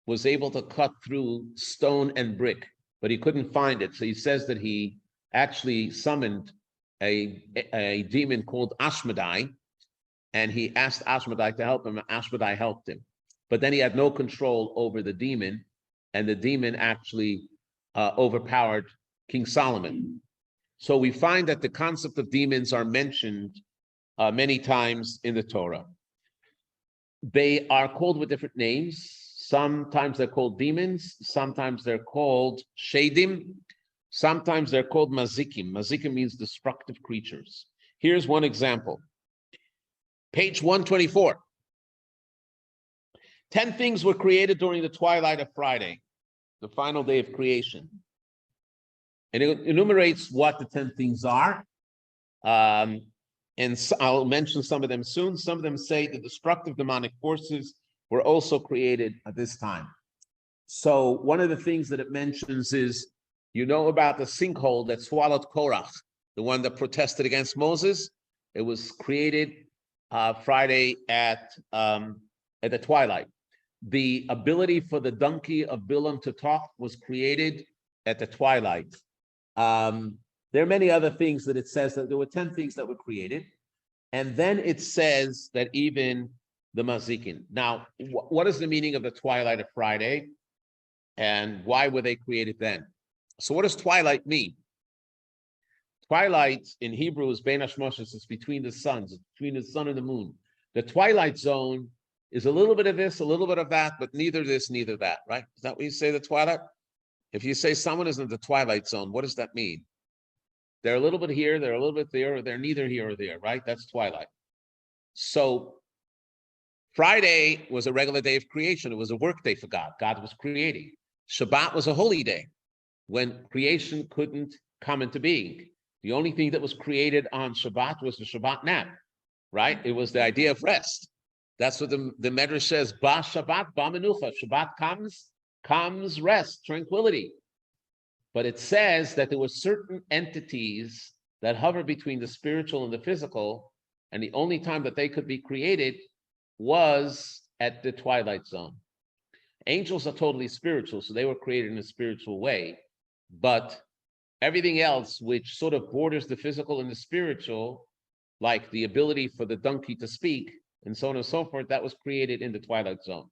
was able to cut through stone and brick, but he couldn't find it. So he says that he actually summoned a demon called Ashmedai, and he asked Ashmedai to help him, and Ashmedai helped him. But then he had no control over the demon, and the demon actually overpowered King Solomon. So we find that the concept of demons are mentioned many times in the Torah. They are called with different names. Sometimes they're called demons. Sometimes they're called shadim. Sometimes they're called mazikim. Mazikim means destructive creatures. Here's one example. Page 124. 10 things were created during the twilight of Friday, the final day of creation. And it enumerates what the 10 things are. And I'll mention some of them soon. Some of them say the destructive demonic forces were also created at this time. So one of the things that it mentions is, you know about the sinkhole that swallowed Korach, the one that protested against Moses. It was created Friday at the twilight. The ability for the donkey of Bilam to talk was created at the twilight. There are many other things that it says that there were 10 things that were created. And then it says that even the mazikin. Now, what is the meaning of the twilight of Friday? And why were they created then? So what does twilight mean? Twilight in Hebrew is bein hashmoshes. It's between the suns, it's between the sun and the moon. The twilight zone is a little bit of this, a little bit of that, but neither this, neither that, right? Is that what you say, the twilight? If you say someone is in the twilight zone, what does that mean? They're a little bit here, they're a little bit there, or they're neither here or there, right? That's twilight. So Friday was a regular day of creation. It was a work day for God. God was creating. Shabbat was a holy day when creation couldn't come into being. The only thing that was created on Shabbat was the Shabbat nap, right? It was the idea of rest. That's what the Medrash says, Ba Shabbat, Ba Menucha. Shabbat comes rest, tranquility. But it says that there were certain entities that hover between the spiritual and the physical, and the only time that they could be created was at the twilight zone. Angels are totally spiritual, so they were created in a spiritual way. But everything else, which sort of borders the physical and the spiritual, like the ability for the donkey to speak, and so on and so forth, that was created in the twilight zone.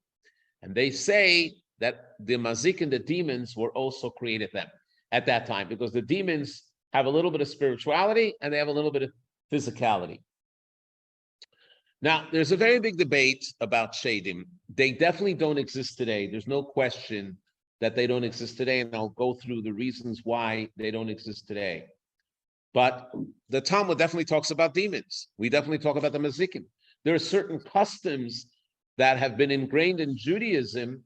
And they say that the mazik and the demons were also created then at that time, because the demons have a little bit of spirituality and they have a little bit of physicality. Now, there's a very big debate about shadim. They definitely don't exist today. There's no question that they don't exist today, and I'll go through the reasons why they don't exist today. But the Talmud definitely talks about demons. We definitely talk about the mazikim. There are certain customs that have been ingrained in Judaism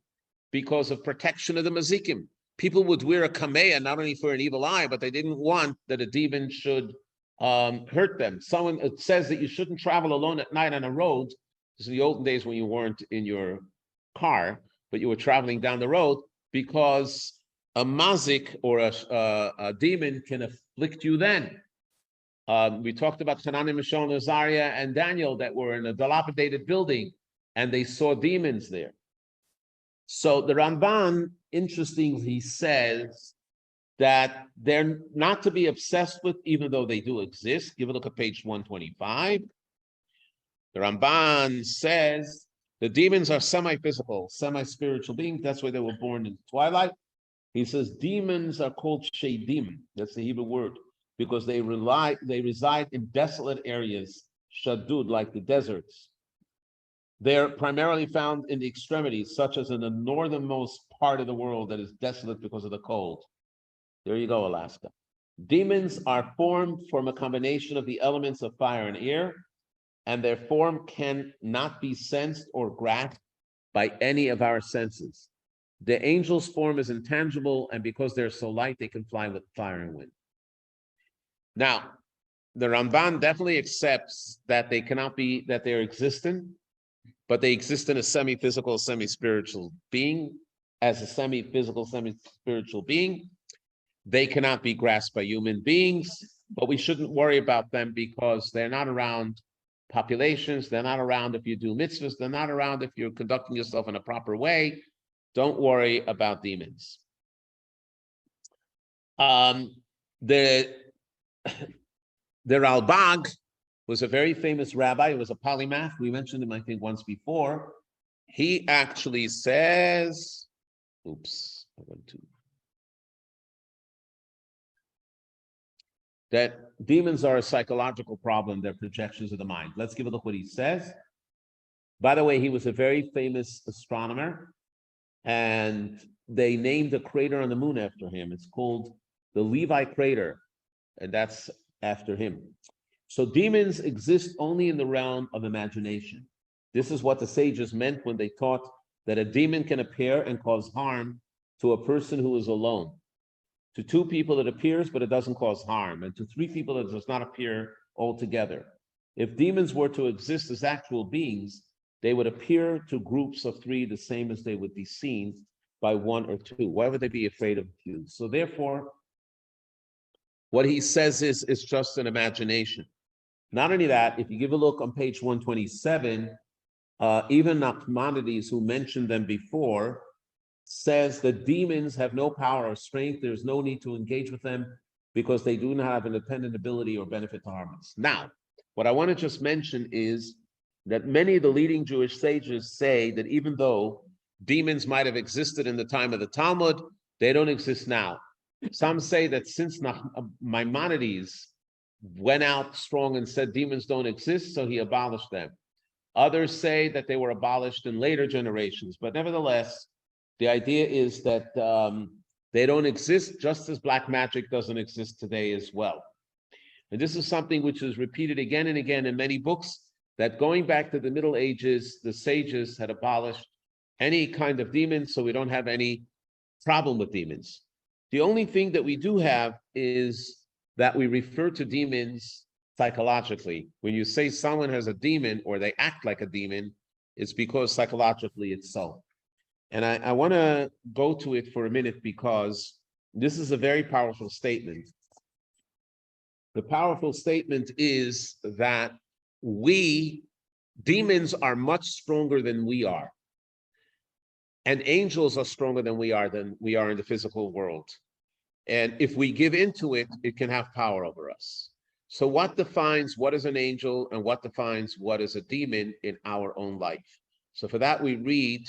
because of protection of the mazikim. People would wear a kameah not only for an evil eye, but they didn't want that a demon should hurt them. It says that you shouldn't travel alone at night on a road. This is the olden days when you weren't in your car, but you were traveling down the road, because a mazik or a demon can afflict you then. We talked about Hananiah, Mishael, and Azariah, and Daniel that were in a dilapidated building, and they saw demons there. So the Ramban, interestingly, says that they're not to be obsessed with, even though they do exist. Give a look at page 125. The Ramban says the demons are semi-physical, semi-spiritual beings. That's why they were born in twilight. He says demons are called shadim. That's the Hebrew word, because they reside in desolate areas, shadud, like the deserts. They're primarily found in the extremities, such as in the northernmost part of the world that is desolate because of the cold. There you go, Alaska. Demons are formed from a combination of the elements of fire and air, and their form cannot be sensed or grasped by any of our senses. The angel's form is intangible, and because they're so light, they can fly with fire and wind. Now, the Ramban definitely accepts that they cannot be, that they're existent, but they exist in a semi-physical, semi-spiritual being. As a semi-physical, semi-spiritual being, they cannot be grasped by human beings, but we shouldn't worry about them because they're not around populations. They're not around if you do mitzvahs. They're not around if you're conducting yourself in a proper way. Don't worry about demons. The Ralbag was a very famous rabbi. He was a polymath. We mentioned him, I think, once before. He actually says, that demons are a psychological problem. They're projections of the mind. Let's give a look what he says. By the way, he was a very famous astronomer, and they named a crater on the moon after him. It's called the Levi crater, and that's after him. So demons exist only in the realm of imagination. This is what the sages meant when they taught that a demon can appear and cause harm to a person who is alone. To two people it appears, but it doesn't cause harm. And to three people it does not appear altogether. If demons were to exist as actual beings, they would appear to groups of three the same as they would be seen by one or two. Why would they be afraid of two? So therefore, what he says is just an imagination. Not only that, if you give a look on page 127, even Nachmanides, who mentioned them before, says that demons have no power or strength. There's no need to engage with them because they do not have independent ability or benefit to harm us. Now, What I want to just mention is that many of the leading Jewish sages say that even though demons might have existed in the time of the Talmud, they don't exist now. Some say that since Maimonides went out strong and said demons don't exist, so he abolished them. Others say that they were abolished in later generations, but nevertheless, the idea is that they don't exist, just as black magic doesn't exist today as well. And this is something which is repeated again and again in many books, that going back to the Middle Ages, the sages had abolished any kind of demons, so we don't have any problem with demons. The only thing that we do have is that we refer to demons psychologically. When you say someone has a demon or they act like a demon, it's because psychologically it's so. And I want to go to it for a minute because this is a very powerful statement. The powerful statement is that demons are much stronger than we are. And angels are stronger than we are in the physical world. And if we give into it, it can have power over us. So what defines what is an angel and what defines what is a demon in our own life? So for that, we read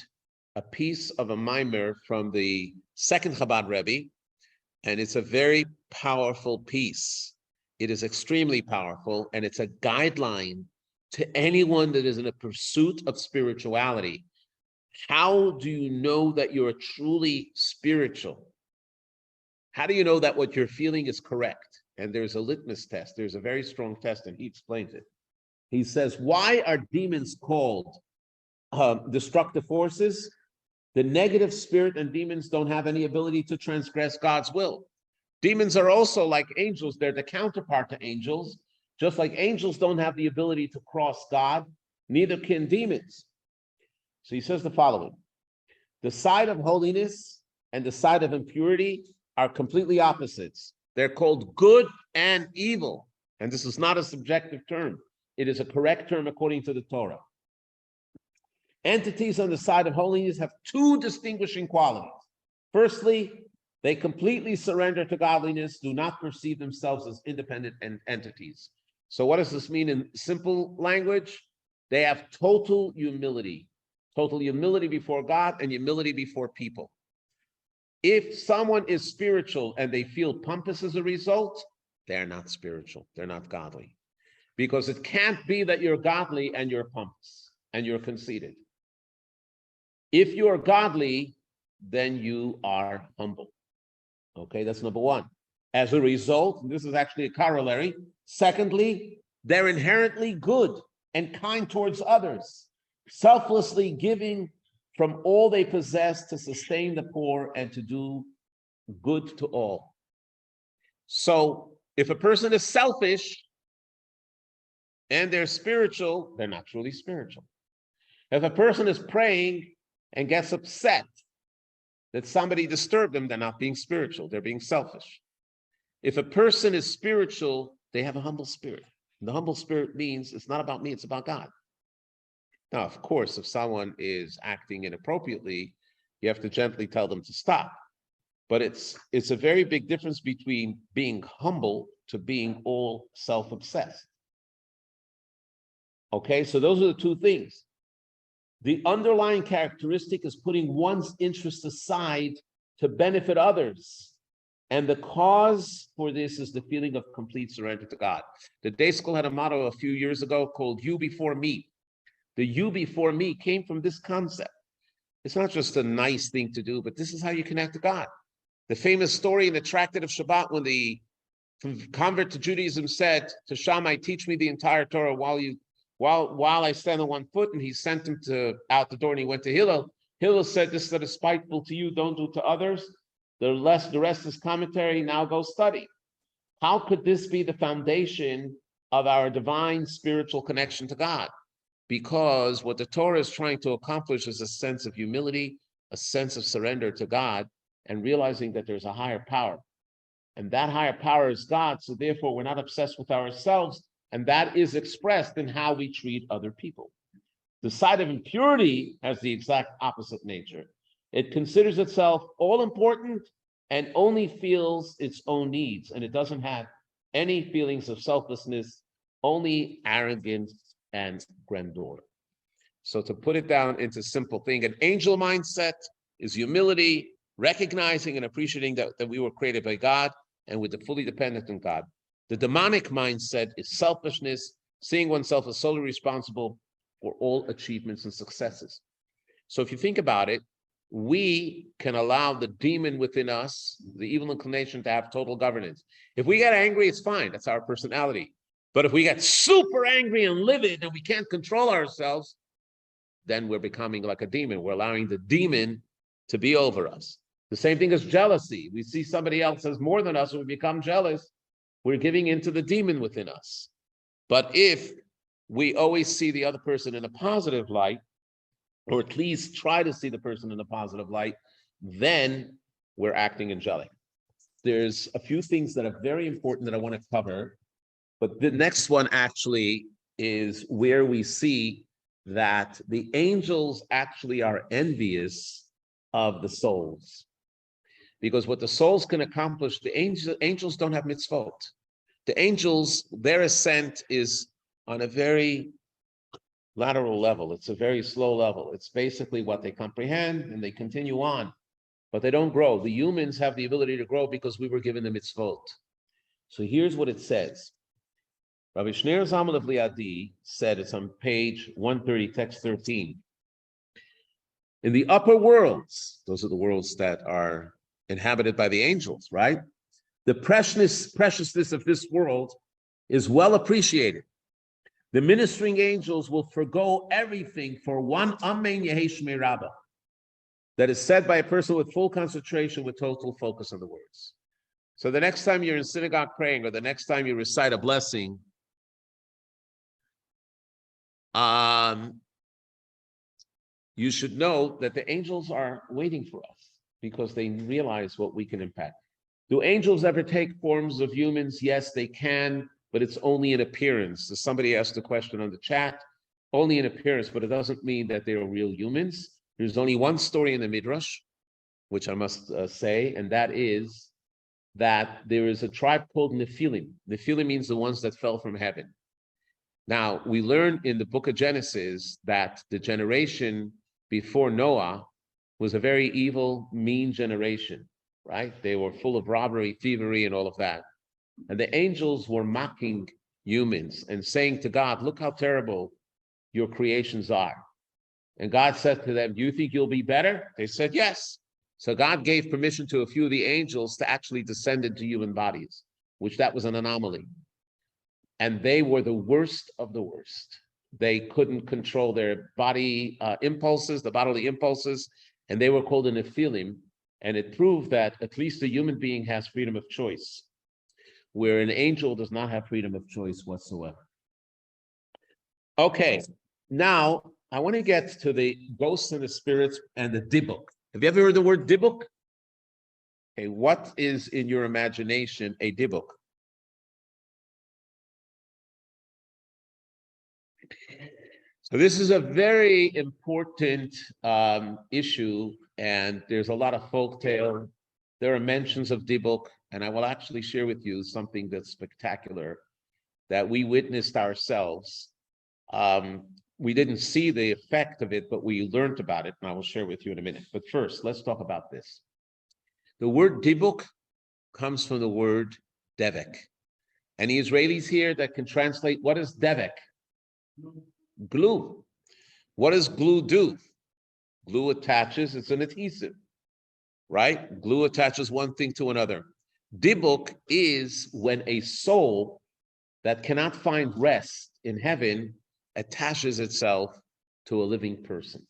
a piece of a mimer from the second Chabad Rebbe, and it's a very powerful piece. It is extremely powerful, and it's a guideline to anyone that is in a pursuit of spirituality. How do you know that you're truly spiritual? How do you know that what you're feeling is correct? And there's a litmus test. There's a very strong test, and he explains it. He says, why are demons called destructive forces? The negative spirit and demons don't have any ability to transgress God's will. Demons are also like angels. They're the counterpart to angels. Just like angels don't have the ability to cross God, neither can demons. So he says the following: the side of holiness and the side of impurity are completely opposites. They're called good and evil. And this is not a subjective term. It is a correct term according to the Torah. Entities on the side of holiness have two distinguishing qualities. Firstly, they completely surrender to godliness, do not perceive themselves as independent entities. So what does this mean in simple language? They have total humility before God and humility before people. If someone is spiritual and they feel pompous as a result, they're not spiritual, they're not godly. Because it can't be that you're godly and you're pompous and you're conceited. If you are godly, then you are humble. Okay, that's number one. As a result, this is actually a corollary. Secondly, they're inherently good and kind towards others, selflessly giving from all they possess to sustain the poor and to do good to all. So if a person is selfish and they're spiritual, they're not truly spiritual. If a person is praying and gets upset that somebody disturbed them, they're not being spiritual, they're being selfish. If a person is spiritual, they have a humble spirit. And the humble spirit means it's not about me, it's about God. Now, of course, if someone is acting inappropriately, you have to gently tell them to stop. But it's a very big difference between being humble to being all self-obsessed. Okay, so those are the two things. The underlying characteristic is putting one's interests aside to benefit others. And the cause for this is the feeling of complete surrender to God. The day school had a motto a few years ago called "You Before Me." The "you before me" came from this concept. It's not just a nice thing to do, but this is how you connect to God. The famous story in the Tractate of Shabbat, when the convert to Judaism said to Shammai, "Teach me the entire Torah while I stand on one foot," and he sent him out the door, and he went to Hillel. Hillel said, "This that is spiteful to you, don't do to others. The rest is commentary. Now go study." How could this be the foundation of our divine spiritual connection to God? Because what the Torah is trying to accomplish is a sense of humility, a sense of surrender to God, and realizing that there's a higher power. And that higher power is God, so therefore we're not obsessed with ourselves, and that is expressed in how we treat other people. The side of impurity has the exact opposite nature. It considers itself all important and only feels its own needs, and it doesn't have any feelings of selflessness only arrogance and grandeur. So to put it down into simple thing, an angel mindset is humility, recognizing and appreciating that we were created by God and we're fully dependent on God. The demonic mindset is selfishness, seeing oneself as solely responsible for all achievements and successes. So if you think about it, we can allow the demon within us, the evil inclination, to have total governance. If we get angry, it's fine. That's our personality. But if we get super angry and livid and we can't control ourselves, then we're becoming like a demon. We're allowing the demon to be over us. The same thing as jealousy. We see somebody else as more than us, and we become jealous. We're giving into the demon within us. But if we always see the other person in a positive light, or at least try to see the person in a positive light, then we're acting angelic. There's a few things that are very important that I want to cover, but the next one actually is where we see that the angels actually are envious of the souls. Because what the souls can accomplish, the angels don't have mitzvot. The angels, their ascent is on a very lateral level. It's a very slow level. It's basically what they comprehend and they continue on, but they don't grow. The humans have the ability to grow because we were given the mitzvot. So here's what it says. Rabbi Shneur Zalman of Liadi said, it's on page 130, text 13. In the upper worlds, those are the worlds that are inhabited by the angels, right? The preciousness of this world is well appreciated. The ministering angels will forgo everything for one amen yehei rabba that is said by a person with full concentration, with total focus on the words. So the next time you're in synagogue praying, or the next time you recite a blessing, you should know that the angels are waiting for us because they realize what we can impact. Do angels ever take forms of humans? Yes, they can, but it's only in appearance. So somebody asked a question on the chat, only in appearance, but it doesn't mean that they're real humans. There's only one story in the Midrash, which I must say, and that is that there is a tribe called Nephilim. Nephilim means the ones that fell from heaven. Now, we learn in the book of Genesis that the generation before Noah was a very evil, mean generation, right? They were full of robbery, thievery, and all of that. And the angels were mocking humans and saying to God, look how terrible your creations are. And God said to them, do you think you'll be better? They said, yes. So God gave permission to a few of the angels to actually descend into human bodies, which that was an anomaly. And they were the worst of the worst. They couldn't control their body impulses, the bodily impulses, and they were called a Nephilim. And it proved that at least a human being has freedom of choice, where an angel does not have freedom of choice whatsoever. Okay, now I want to get to the ghosts and the spirits and the dybbuk. Have you ever heard the word dybbuk? Okay, what is in your imagination a dybbuk? So this is a very important issue, and there's a lot of folktale. There are mentions of dybbuk, and I will actually share with you something that's spectacular that we witnessed ourselves. We didn't see the effect of it, but we learned about it, and I will share with you in a minute. But first, let's talk about this. The word dybbuk comes from the word devek. Any Israelis here that can translate what is devek? Glue. What does glue do? Glue attaches, it's an adhesive, right? Glue attaches one thing to another. Dybbuk is when a soul that cannot find rest in heaven attaches itself to a living person.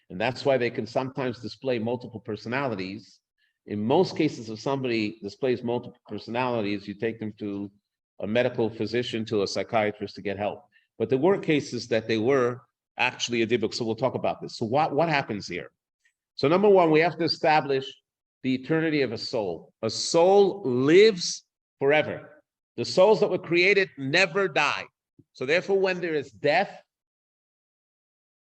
And that's why they can sometimes display multiple personalities. In most cases, if somebody displays multiple personalities, you take them to a medical physician, to a psychiatrist to get help. But there were cases that they were actually a dybbuk, so we'll talk about this. So what happens here? So number one, we have to establish the eternity of a soul. A soul lives forever. The souls that were created never die. So therefore, when there is death,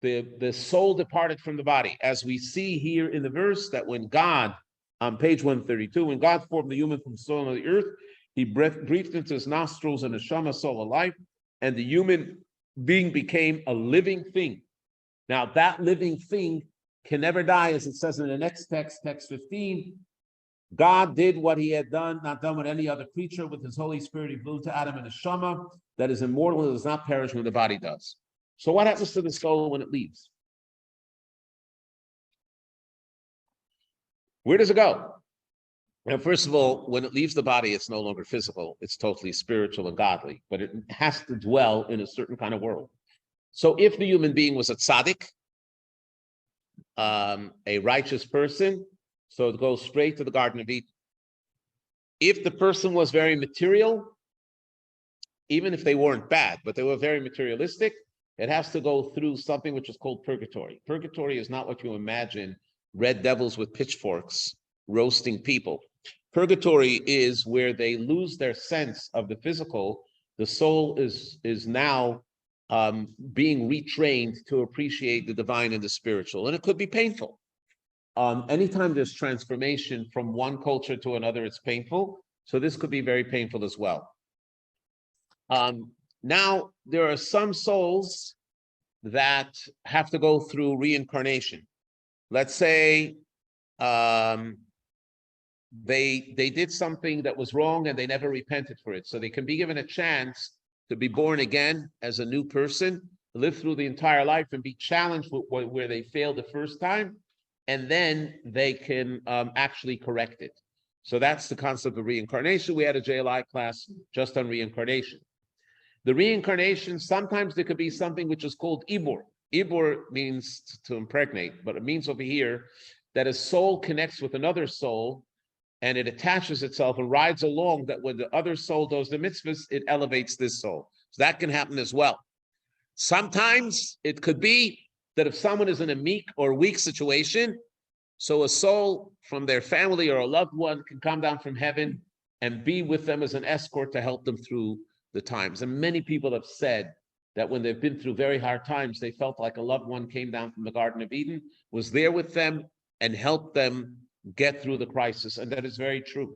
the soul departed from the body. As we see here in the verse, that when God, on page 132, when God formed the human from the soil of the earth, he breathed into his nostrils and neshama, soul of life. and the human being became a living thing. Now, that living thing can never die, as it says in the next text, text 15. God did what he had done, not done with any other creature. With his Holy Spirit, he blew to Adam and the Shama, that is immortal and does not perish when the body does. So what happens to the soul when it leaves? Where does it go? Now, first of all, when it leaves the body, it's no longer physical. It's totally spiritual and godly, but it has to dwell in a certain kind of world. So if the human being was a tzaddik, a righteous person, so it goes straight to the Garden of Eden. If the person was very material, even if they weren't bad, but they were very materialistic, it has to go through something which is called purgatory. Purgatory is not what you imagine, red devils with pitchforks roasting people. Purgatory is where they lose their sense of the physical. The soul is now being retrained to appreciate the divine and the spiritual, and it could be painful. Anytime there's transformation from one culture to another, it's painful. So this could be very painful as well. Now, there are some souls that have to go through reincarnation. Let's say they did something that was wrong and they never repented for it. So they can be given a chance to be born again as a new person, live through the entire life and be challenged with where they failed the first time, and then they can actually correct it. So that's the concept of reincarnation. We had a JLI class just on reincarnation. The reincarnation, sometimes there could be something which is called ibur. Ibur means to impregnate, but it means over here that a soul connects with another soul and it attaches itself and rides along, that when the other soul does the mitzvahs, it elevates this soul. So that can happen as well. Sometimes it could be that if someone is in a meek or weak situation, so a soul from their family or a loved one can come down from heaven and be with them as an escort to help them through the times. And many people have said that when they've been through very hard times, they felt like a loved one came down from the Garden of Eden, was there with them and helped them get through the crisis. And that is very true.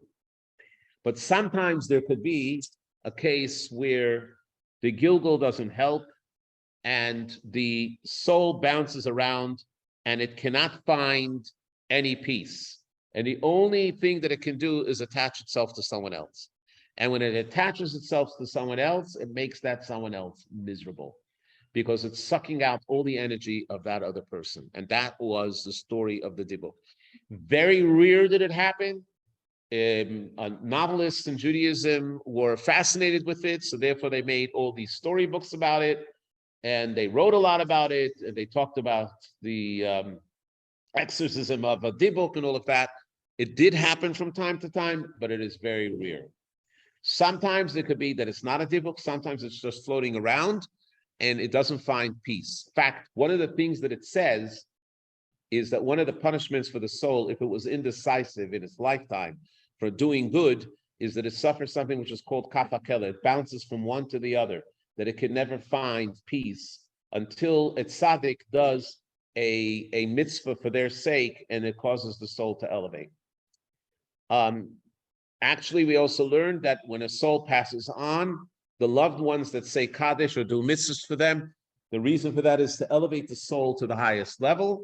But sometimes there could be a case where the Gilgul doesn't help and the soul bounces around and it cannot find any peace. And the only thing that it can do is attach itself to someone else. And when it attaches itself to someone else, it makes that someone else miserable because it's sucking out all the energy of that other person. And that was the story of the dybbuk. Very rare did it happen. Novelists in Judaism were fascinated with it, so therefore they made all these storybooks about it, and they wrote a lot about it, and they talked about the exorcism of a dybbuk and all of that. It did happen from time to time, but it is very rare. Sometimes it could be that it's not a dybbuk, sometimes it's just floating around, and it doesn't find peace. In fact, one of the things that it says is that one of the punishments for the soul, if it was indecisive in its lifetime for doing good, is that it suffers something which is called kapakela. It bounces from one to the other, that it can never find peace until a tzaddik does a mitzvah for their sake, and it causes the soul to elevate. Actually, we also learned that when a soul passes on, the loved ones that say Kaddish or do mitzvahs for them, the reason for that is to elevate the soul to the highest level.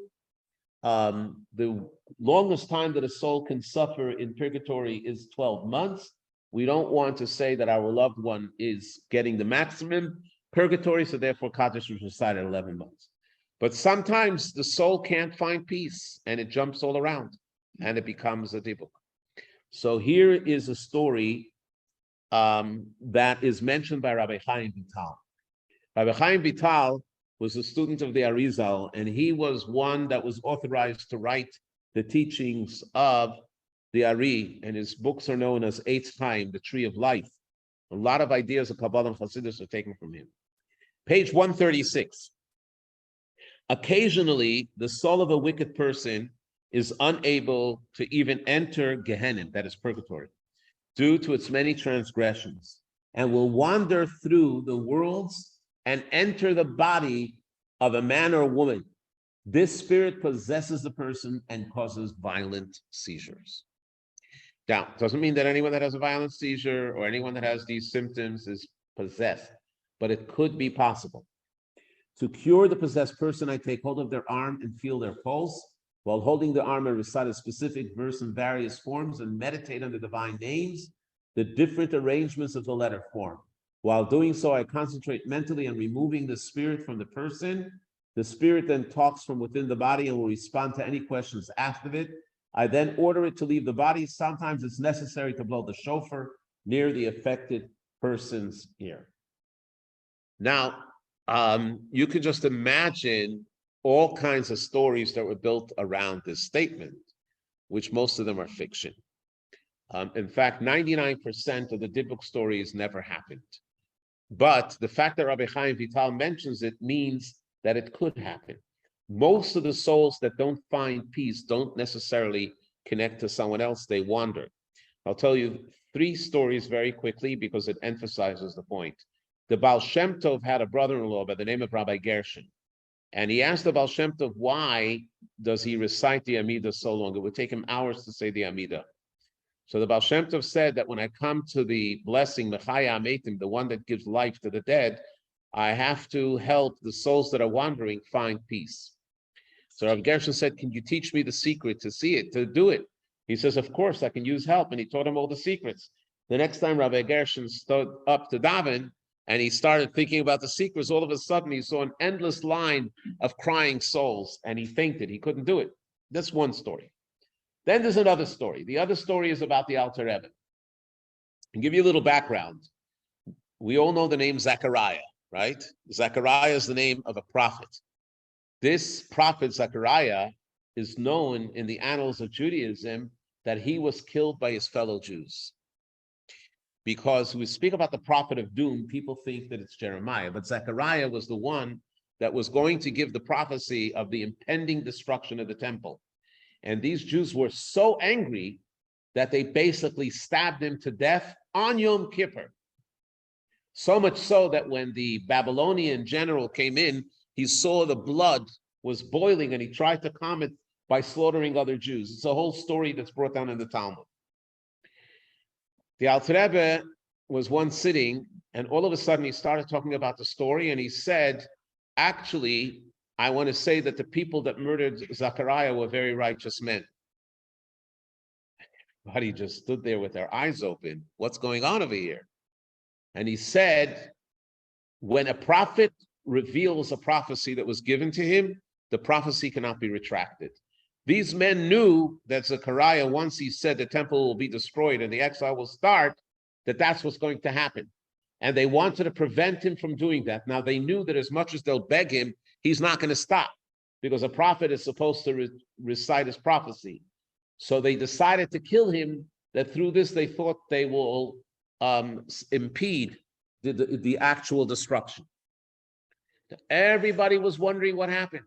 The longest time that a soul can suffer in purgatory is 12 months. We don't want to say that our loved one is getting the maximum purgatory, so therefore Kaddish was recited 11 months. But sometimes the soul can't find peace and it jumps all around and it becomes a dybbuk. So here is a story that is mentioned by Rabbi Chaim Vital. Rabbi Chaim Vital was a student of the Arizal, and he was one that was authorized to write the teachings of the Ari, and his books are known as Eitz Chaim, the Tree of Life. A lot of ideas of Kabbalah and Hasidus are taken from him. Page 136. Occasionally, the soul of a wicked person is unable to even enter Gehenna, that is purgatory, due to its many transgressions, and will wander through the worlds and enter the body of a man or a woman. This spirit possesses the person and causes violent seizures. Now, it doesn't mean that anyone that has a violent seizure or anyone that has these symptoms is possessed, but it could be possible. To cure the possessed person, I take hold of their arm and feel their pulse. While holding the arm, I recite a specific verse in various forms and meditate on the divine names, the different arrangements of the letter form. While doing so, I concentrate mentally on removing the spirit from the person. The spirit then talks from within the body and will respond to any questions after it. I then order it to leave the body. Sometimes it's necessary to blow the shofar near the affected person's ear. Now, you can just imagine all kinds of stories that were built around this statement, which most of them are fiction. In fact, 99% of the dybbuk stories never happened. But the fact that Rabbi Chaim Vital mentions it means that it could happen. Most of the souls that don't find peace don't necessarily connect to someone else, they wander. I'll tell you 3 stories very quickly because it emphasizes the point. The Baal Shem Tov had a brother-in-law by the name of Rabbi Gershon. And he asked the Baal Shem Tov, why does he recite the Amidah so long? It would take him hours to say the Amidah. So the Baal Shem Tov said that when I come to the blessing, Mechaya Ametim, the one that gives life to the dead, I have to help the souls that are wandering find peace. So Rabbi Gershon said, can you teach me the secret to see it, to do it? He says, of course, I can use help. And he taught him all the secrets. The next time Rabbi Gershon stood up to daven, and he started thinking about the secrets, all of a sudden he saw an endless line of crying souls, and he fainted. He couldn't do it. That's one story. Then there's another story. The other story is about the Alter Rebbe. And give you a little background. We all know the name Zechariah, right? Zechariah is the name of a prophet. This prophet Zechariah is known in the annals of Judaism that he was killed by his fellow Jews. Because when we speak about the prophet of doom, people think that it's Jeremiah, but Zechariah was the one that was going to give the prophecy of the impending destruction of the temple. And these Jews were so angry that they basically stabbed him to death on Yom Kippur. So much so that when the Babylonian general came in, he saw the blood was boiling and he tried to calm it by slaughtering other Jews. It's a whole story that's brought down in the Talmud. The Alter Rebbe was once sitting, and all of a sudden he started talking about the story, and he said, actually, I want to say that the people that murdered Zechariah were very righteous men. Everybody just stood there with their eyes open. What's going on over here? And he said, when a prophet reveals a prophecy that was given to him, the prophecy cannot be retracted. These men knew that Zechariah, once he said the temple will be destroyed and the exile will start, that that's what's going to happen. And they wanted to prevent him from doing that. Now, they knew that as much as they'll beg him, he's not going to stop, because a prophet is supposed to recite his prophecy. So they decided to kill him, that through this they thought they will impede the actual destruction. Everybody was wondering what happened.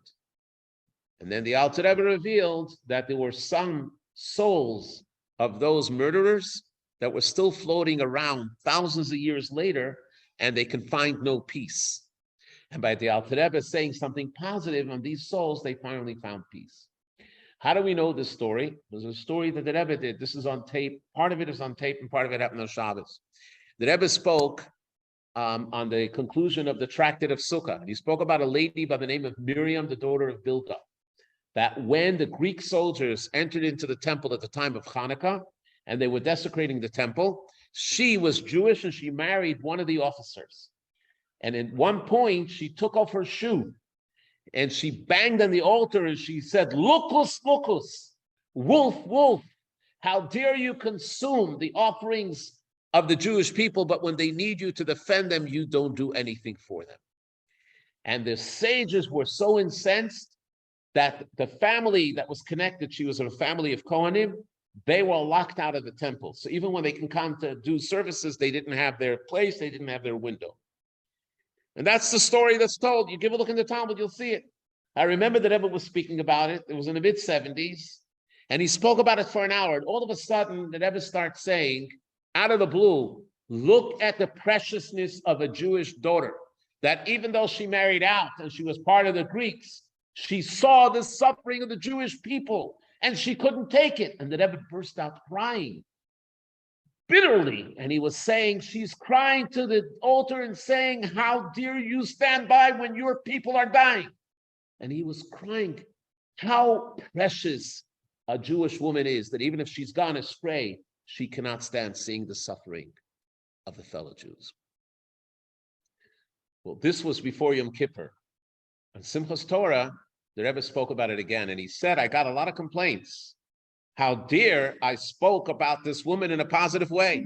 And then the Alter Rebbe revealed that there were some souls of those murderers that were still floating around thousands of years later, and they can find no peace. And by the Alter Rebbe saying something positive on these souls, they finally found peace. How do we know this story? There's a story that the Rebbe did. This is on tape. Part of it is on tape, and part of it happened on Shabbos. The Rebbe spoke on the conclusion of the Tractate of Sukkah. He spoke about a lady by the name of Miriam, the daughter of Bilgah, that when the Greek soldiers entered into the temple at the time of Hanukkah, and they were desecrating the temple, she was Jewish and she married one of the officers. And at one point, she took off her shoe and she banged on the altar and she said, "Lukus, lukus, wolf, wolf, how dare you consume the offerings of the Jewish people, but when they need you to defend them, you don't do anything for them." And the sages were so incensed that the family that was connected, she was a family of Kohanim, they were locked out of the temple. So even when they can come to do services, they didn't have their place, they didn't have their window. And that's the story that's told. You give a look in the Talmud, you'll see it. I remember the Rebbe was speaking about it. It was in the mid-70s. And he spoke about it for an hour. And all of a sudden, the Rebbe starts saying, out of the blue, look at the preciousness of a Jewish daughter. That even though she married out and she was part of the Greeks, she saw the suffering of the Jewish people and she couldn't take it. And the Rebbe burst out crying. bitterly, and he was saying, she's crying to the altar and saying, how dare you stand by when your people are dying? And he was crying how precious a Jewish woman is, that even if she's gone astray, she cannot stand seeing the suffering of the fellow Jews. Well, this was before Yom Kippur. On Simchas Torah, the Rebbe spoke about it again, and he said, I got a lot of complaints. How dare I spoke about this woman in a positive way.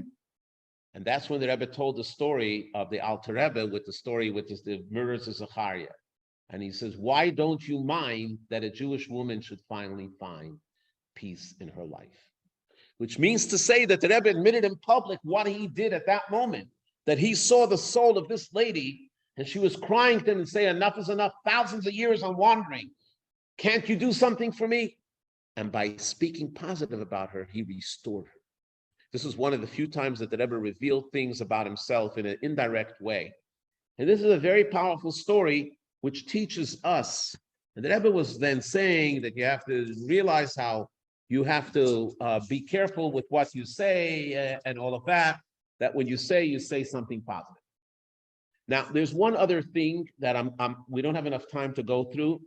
And that's when the Rebbe told the story of the Alter Rebbe with the story with the murders of Zachariah. And he says, why don't you mind that a Jewish woman should finally find peace in her life? Which means to say that the Rebbe admitted in public what he did at that moment, that he saw the soul of this lady and she was crying to him and saying, enough is enough, thousands of years I'm wandering. Can't you do something for me? And by speaking positive about her, he restored her. This is one of the few times that the Rebbe revealed things about himself in an indirect way. And this is a very powerful story which teaches us. And the Rebbe was then saying that you have to realize how you have to be careful with what you say and all of that, that when you say something positive. Now, there's one other thing that we don't have enough time to go through.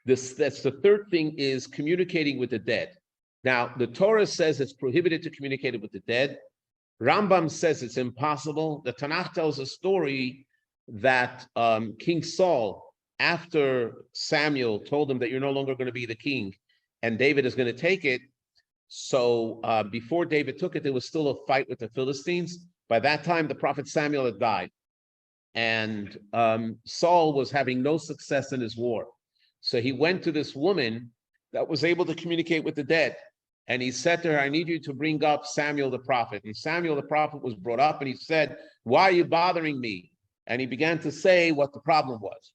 That's the third thing is communicating with the dead. Now, the Torah says it's prohibited to communicate with the dead. Rambam says it's impossible. The Tanakh tells a story that King Saul, after Samuel told him that you're no longer going to be the king and David is going to take it. So before David took it, there was still a fight with the Philistines. By that time, the prophet Samuel had died. And Saul was having no success in his war. So he went to this woman that was able to communicate with the dead. And he said to her, I need you to bring up Samuel the prophet. And Samuel the prophet was brought up and he said, why are you bothering me? And he began to say what the problem was.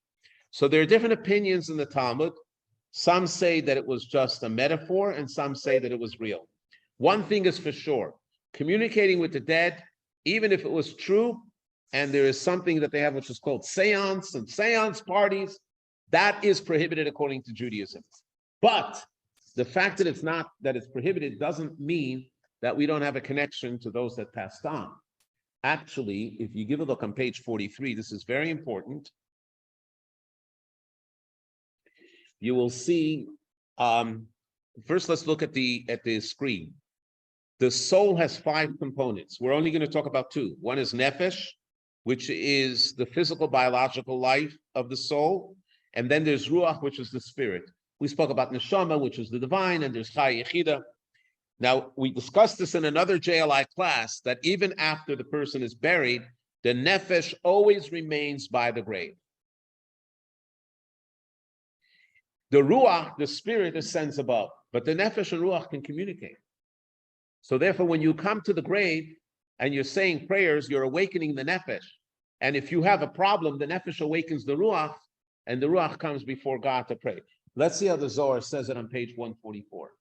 So there are different opinions in the Talmud. Some say that it was just a metaphor and some say that it was real. One thing is for sure, communicating with the dead, even if it was true, and there is something that they have which is called seance and seance parties, that is prohibited according to Judaism. But the fact that it's prohibited doesn't mean that we don't have a connection to those that passed on. Actually, if you give a look on page 43, this is very important. You will see, first let's look at the screen. The soul has 5 components. We're only going to talk about 2. One is nefesh, which is the physical, biological life of the soul. And then there's ruach, which is the spirit. We spoke about neshama, which is the divine, and there's chai yechida. Now, we discussed this in another JLI class, that even after the person is buried, the nefesh always remains by the grave. The ruach, the spirit, ascends above, but the nefesh and ruach can communicate. So therefore, when you come to the grave and you're saying prayers, you're awakening the nefesh. And if you have a problem, the nefesh awakens the ruach, and the ruach comes before God to pray. Let's see how the Zohar says it on page 144.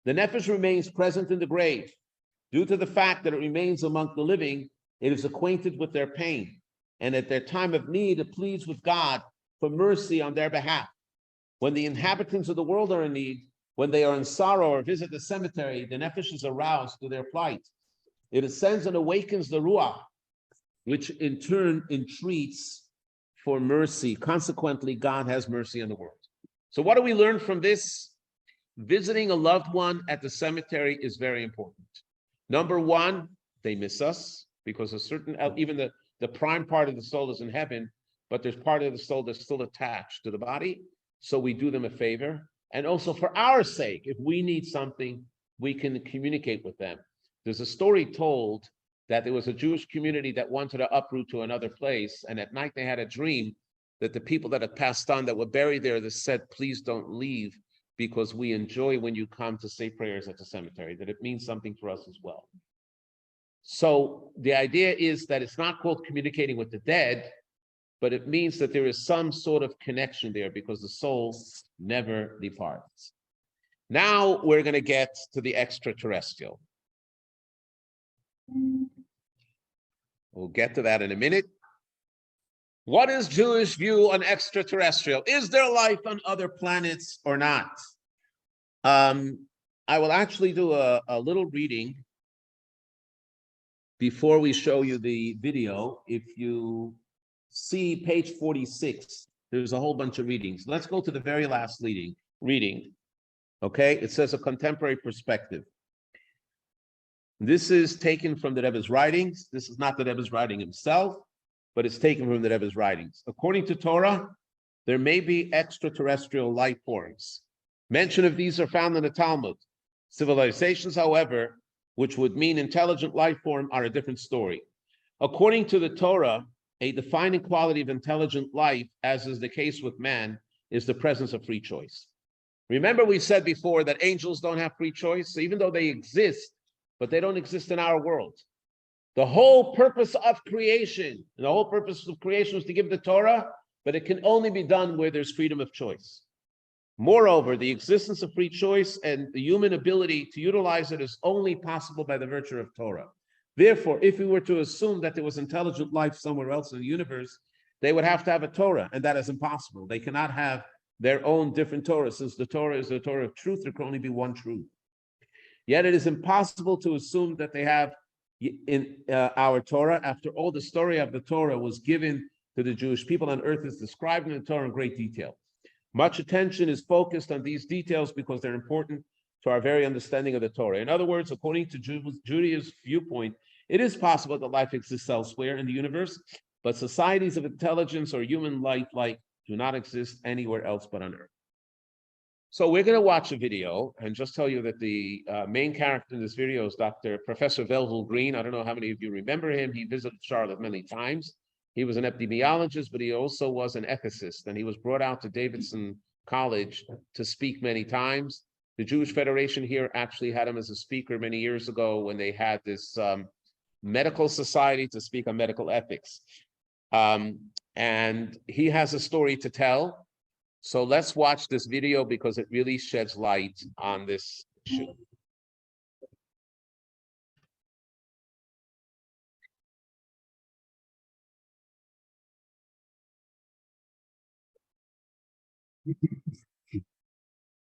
The nefesh remains present in the grave. Due to the fact that it remains among the living, it is acquainted with their pain. And at their time of need, it pleads with God for mercy on their behalf. When the inhabitants of the world are in need, when they are in sorrow or visit the cemetery, the nefesh is aroused to their plight. It ascends and awakens the ruach, which in turn entreats for mercy. Consequently, God has mercy on the world. So what do we learn from this? Visiting a loved one at the cemetery is very important. Number one, they miss us because even the prime part of the soul is in heaven, but there's part of the soul that's still attached to the body. So we do them a favor. And also for our sake, if we need something, we can communicate with them. There's a story told that there was a Jewish community that wanted to uproot to another place. And at night they had a dream that the people that had passed on that were buried there, that said, please don't leave because we enjoy when you come to say prayers at the cemetery, that it means something for us as well. So the idea is that it's not called communicating with the dead, but it means that there is some sort of connection there because the soul never departs. Now we're going to get to the extraterrestrial. We'll get to that in a minute. What is Jewish view on extraterrestrial? Is there life on other planets or not? I will actually do a little reading before we show you the video, if you see page 46, there's a whole bunch of readings. Let's go to the very last reading. Okay, it says a contemporary perspective. This is taken from the Rebbe's writings. This is not the Rebbe's writing himself, but it's taken from the Rebbe's writings. According to Torah, there may be extraterrestrial life forms. Mention of these are found in the Talmud. Civilizations, however, which would mean intelligent life form, are a different story. According to the Torah, a defining quality of intelligent life, as is the case with man, is the presence of free choice. Remember, we said before that angels don't have free choice, so even though they exist, but they don't exist in our world. The whole purpose of creation, was to give the Torah, but it can only be done where there's freedom of choice. Moreover, the existence of free choice and the human ability to utilize it is only possible by the virtue of Torah. Therefore, if we were to assume that there was intelligent life somewhere else in the universe, they would have to have a Torah, and that is impossible. They cannot have their own different Torah. Since the Torah is the Torah of truth, there can only be one truth. Yet it is impossible to assume that they have in our Torah, after all the story of the Torah was given to the Jewish people on earth is described in the Torah in great detail. Much attention is focused on these details because they're important to our very understanding of the Torah. In other words, according to Judaism's viewpoint, it is possible that life exists elsewhere in the universe, but societies of intelligence or human life-like do not exist anywhere else but on earth. So we're going to watch a video and just tell you that the main character in this video is Professor Velvel Green. I don't know how many of you remember him. He visited Charlotte many times. He was an epidemiologist, but he also was an ethicist, and he was brought out to Davidson College to speak many times. The Jewish Federation here actually had him as a speaker many years ago when they had this medical society to speak on medical ethics. And he has a story to tell. So let's watch this video because it really sheds light on this issue.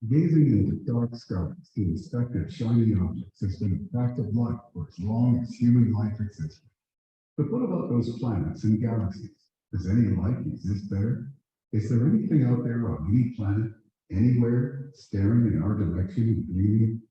Gazing into dark skies to inspect at shiny objects has been a fact of life for as long as human life existed. But what about those planets and galaxies? Does any life exist there? Is there anything out there on any planet, anywhere, staring in our direction and dreaming?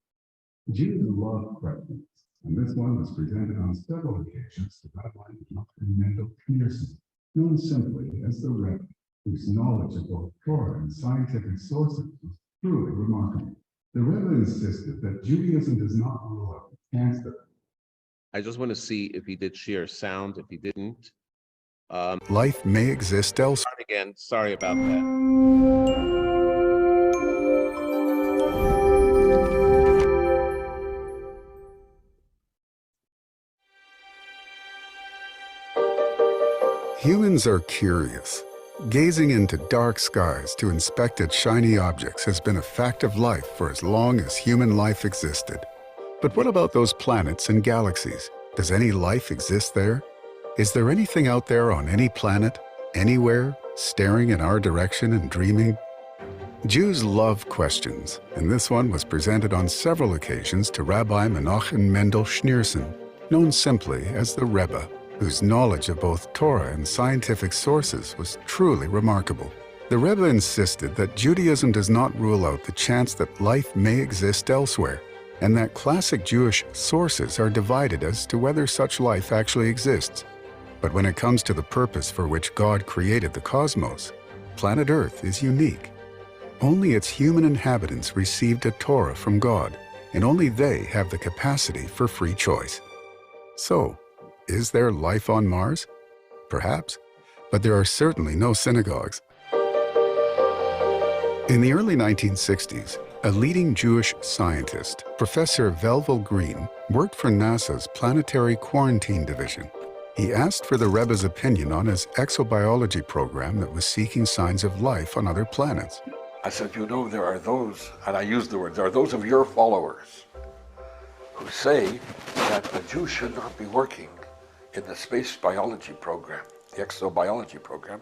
Jews love questions, and this one was presented on several occasions to Rabbi Mendel Peterson, known simply as the Rebbe, whose knowledge of both Torah and scientific sources was truly remarkable. The Rebbe insisted that Judaism does not rule out the chance that. I just want to see if he did share sound. If he didn't, Life may exist elsewhere. start again. Sorry about that. Humans are curious. Gazing into dark skies to inspect at shiny objects has been a fact of life for as long as human life existed. But what about those planets and galaxies? Does any life exist there? Is there anything out there on any planet, anywhere, staring in our direction and dreaming? Jews love questions, and this one was presented on several occasions to Rabbi Menachem Mendel Schneerson, known simply as the Rebbe, whose knowledge of both Torah and scientific sources was truly remarkable. The Rebbe insisted that Judaism does not rule out the chance that life may exist elsewhere, and that classic Jewish sources are divided as to whether such life actually exists. But when it comes to the purpose for which God created the cosmos, planet Earth is unique. Only its human inhabitants received a Torah from God, and only they have the capacity for free choice. So, is there life on Mars? Perhaps, but there are certainly no synagogues. In the early 1960s, a leading Jewish scientist, Professor Velvel Green, worked for NASA's Planetary Quarantine Division. He asked for the Rebbe's opinion on his exobiology program that was seeking signs of life on other planets. I said, there are those, and I used the word, there are those of your followers who say that a Jew should not be working in the space biology program, the exobiology program,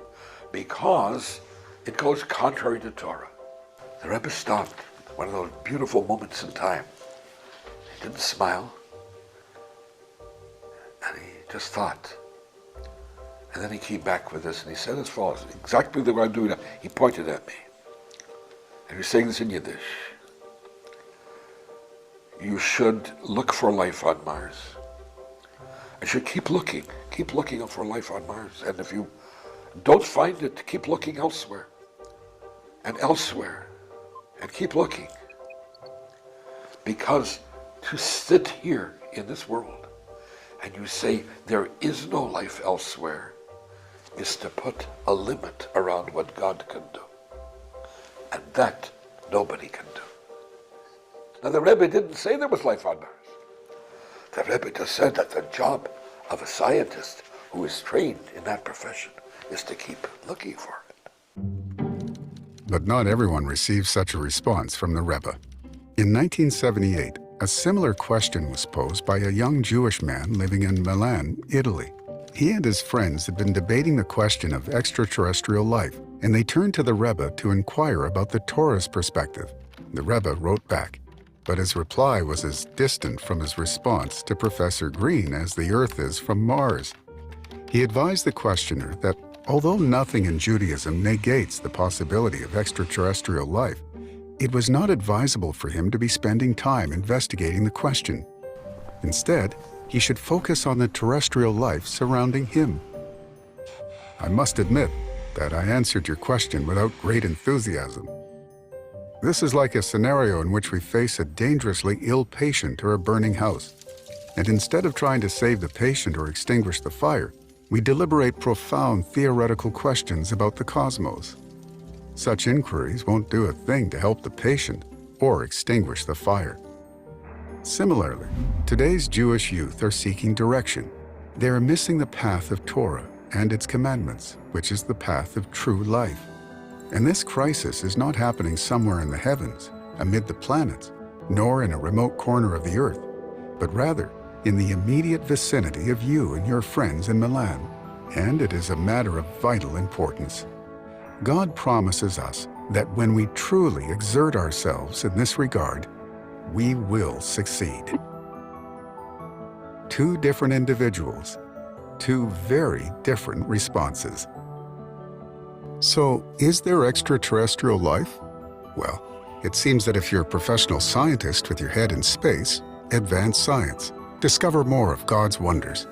because it goes contrary to Torah. The Rebbe stopped, one of those beautiful moments in time. He didn't smile, just thought. And then he came back with this and he said as follows, exactly the way I'm doing now. He pointed at me. And he's saying this in Yiddish. You should look for life on Mars. You should keep looking for life on Mars. And if you don't find it, keep looking elsewhere. And elsewhere. And keep looking. Because to sit here in this world and you say there is no life elsewhere is to put a limit around what God can do. And that nobody can do. Now the Rebbe didn't say there was life on Mars. The Rebbe just said that the job of a scientist who is trained in that profession is to keep looking for it. But not everyone receives such a response from the Rebbe. In 1978, a similar question was posed by a young Jewish man living in Milan, Italy. He and his friends had been debating the question of extraterrestrial life, and they turned to the Rebbe to inquire about the Torah's perspective. The Rebbe wrote back, but his reply was as distant from his response to Professor Green as the Earth is from Mars. He advised the questioner that although nothing in Judaism negates the possibility of extraterrestrial life, it was not advisable for him to be spending time investigating the question. Instead, he should focus on the terrestrial life surrounding him. I must admit that I answered your question without great enthusiasm. This is like a scenario in which we face a dangerously ill patient or a burning house. And instead of trying to save the patient or extinguish the fire, we deliberate profound theoretical questions about the cosmos. Such inquiries won't do a thing to help the patient or extinguish the fire. Similarly, today's Jewish youth are seeking direction. They are missing the path of Torah and its commandments, which is the path of true life. And this crisis is not happening somewhere in the heavens, amid the planets, nor in a remote corner of the earth, but rather in the immediate vicinity of you and your friends in Milan. And it is a matter of vital importance. God promises us that when we truly exert ourselves in this regard, we will succeed. Two different individuals, two very different responses. So, is there extraterrestrial life? Well, it seems that if you're a professional scientist with your head in space, advance science, discover more of God's wonders.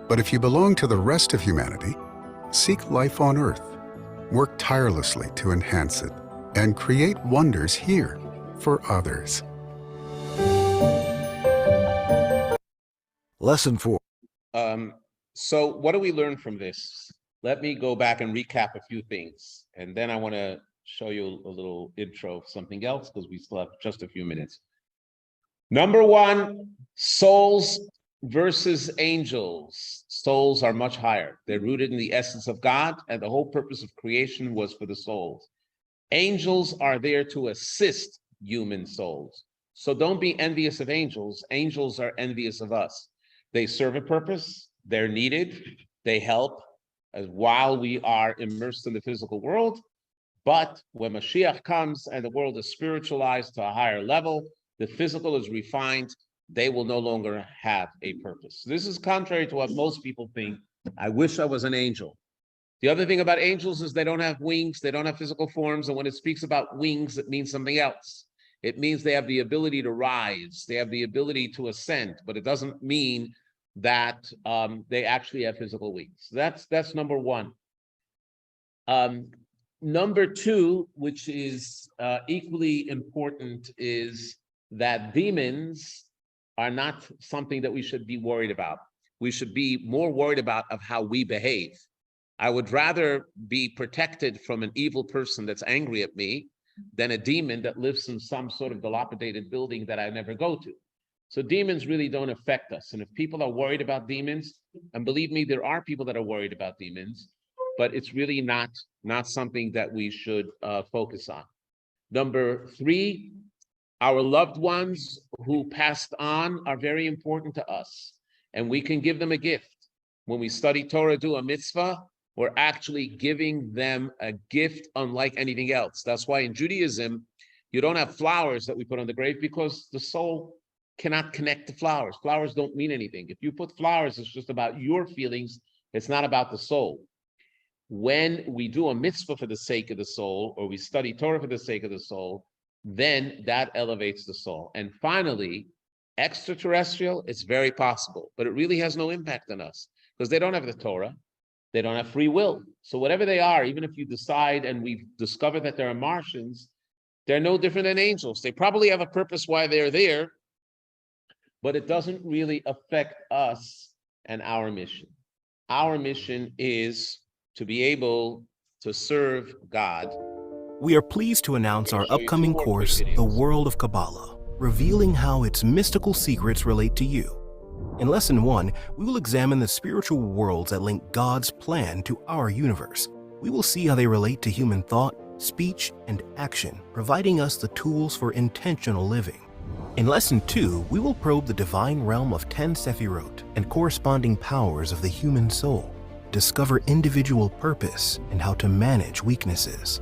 But if you belong to the rest of humanity, seek life on Earth, work tirelessly to enhance it, and create wonders here for others. Lesson 4. So what do we learn from this? Let me go back and recap a few things, and then I want to show you a little intro of something else because we still have just a few minutes. Number one, souls versus angels. Souls are much higher. They're rooted in the essence of God, and the whole purpose of creation was for the souls. Angels are there to assist human souls. So don't be envious of angels. Angels are envious of us. They serve a purpose. They're needed. They help as while we are immersed in the physical world. But when Mashiach comes and the world is spiritualized to a higher level, the physical is refined, they will no longer have a purpose. This is contrary to what most people think. I wish I was an angel. The other thing about angels is they don't have wings, they don't have physical forms, and when it speaks about wings, it means something else. It means they have the ability to rise, they have the ability to ascend, but it doesn't mean that they actually have physical wings. That's number one. Number two, which is equally important, is that demons are not something that we should be worried about. We should be more worried about of how we behave. I would rather be protected from an evil person that's angry at me than a demon that lives in some sort of dilapidated building that I never go to. So demons really don't affect us. And if people are worried about demons, and believe me, there are people that are worried about demons, but it's really not something that we should focus on. Number three, our loved ones who passed on are very important to us, and we can give them a gift. When we study Torah, do a mitzvah, we're actually giving them a gift unlike anything else. That's why in Judaism, you don't have flowers that we put on the grave because the soul cannot connect to flowers. Flowers don't mean anything. If you put flowers, it's just about your feelings. It's not about the soul. When we do a mitzvah for the sake of the soul, or we study Torah for the sake of the soul, then that elevates the soul. And finally, extraterrestrial, it's very possible, but it really has no impact on us because they don't have the Torah. They don't have free will. So whatever they are, even if you decide and we've discovered that there are Martians, they're no different than angels. They probably have a purpose why they're there, but it doesn't really affect us and our mission. Our mission is to be able to serve God. We are pleased to announce our show you upcoming 2 more quick course, The videos. World of Kabbalah, revealing how its mystical secrets relate to you. In Lesson 1, we will examine the spiritual worlds that link God's plan to our universe. We will see how they relate to human thought, speech, and action, providing us the tools for intentional living. In Lesson 2, we will probe the divine realm of 10 Sephirot and corresponding powers of the human soul, discover individual purpose and how to manage weaknesses.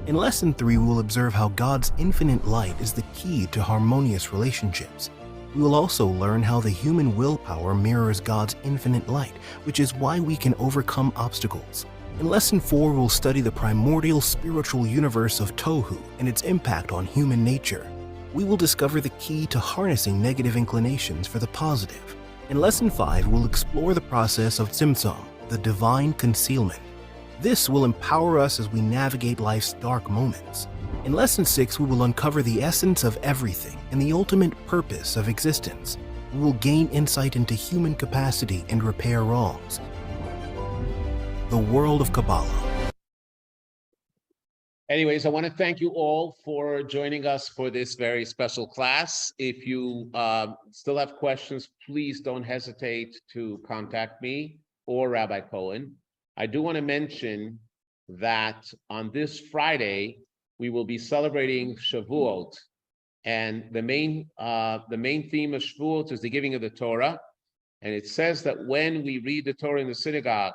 In Lesson 3, we will observe how God's infinite light is the key to harmonious relationships. We will also learn how the human willpower mirrors God's infinite light, which is why we can overcome obstacles. In Lesson 4, we'll study the primordial spiritual universe of Tohu and its impact on human nature. We will discover the key to harnessing negative inclinations for the positive. In Lesson 5, we'll explore the process of Tzimtzum, the divine concealment. This will empower us as we navigate life's dark moments. In Lesson 6, we will uncover the essence of everything and the ultimate purpose of existence. We will gain insight into human capacity and repair wrongs. The World of Kabbalah. Anyways, I want to thank you all for joining us for this very special class. If you still have questions, please don't hesitate to contact me or Rabbi Cohen. I do want to mention that on this Friday, we will be celebrating Shavuot. And the main theme of Shavuot is the giving of the Torah. And it says that when we read the Torah in the synagogue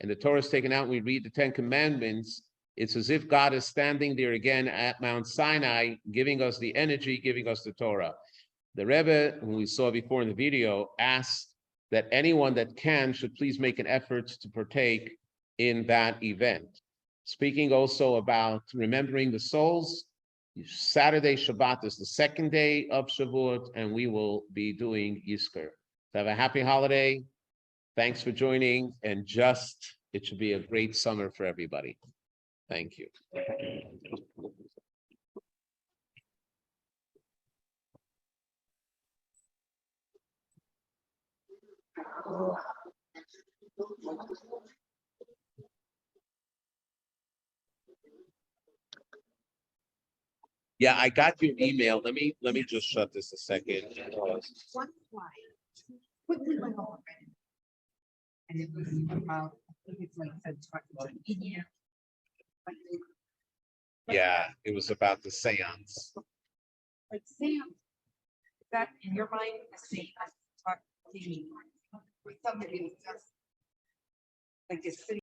and the Torah is taken out and we read the 10 Commandments, it's as if God is standing there again at Mount Sinai, giving us the energy, giving us the Torah. The Rebbe, who we saw before in the video, asked that anyone that can should please make an effort to partake in that event. Speaking also about remembering the souls, Saturday Shabbat is the second day of Shavuot, and we will be doing Yizkor. So have a happy holiday. Thanks for joining, and it should be a great summer for everybody. Thank you. Yeah, I got your email. Let me just shut this a second. One slide quickly went over it. And it was about, I think it's like said, yeah. Yeah, it was about the seance. Like Sam, that in your mind, a seance, talk to me. With somebody who's just like this city.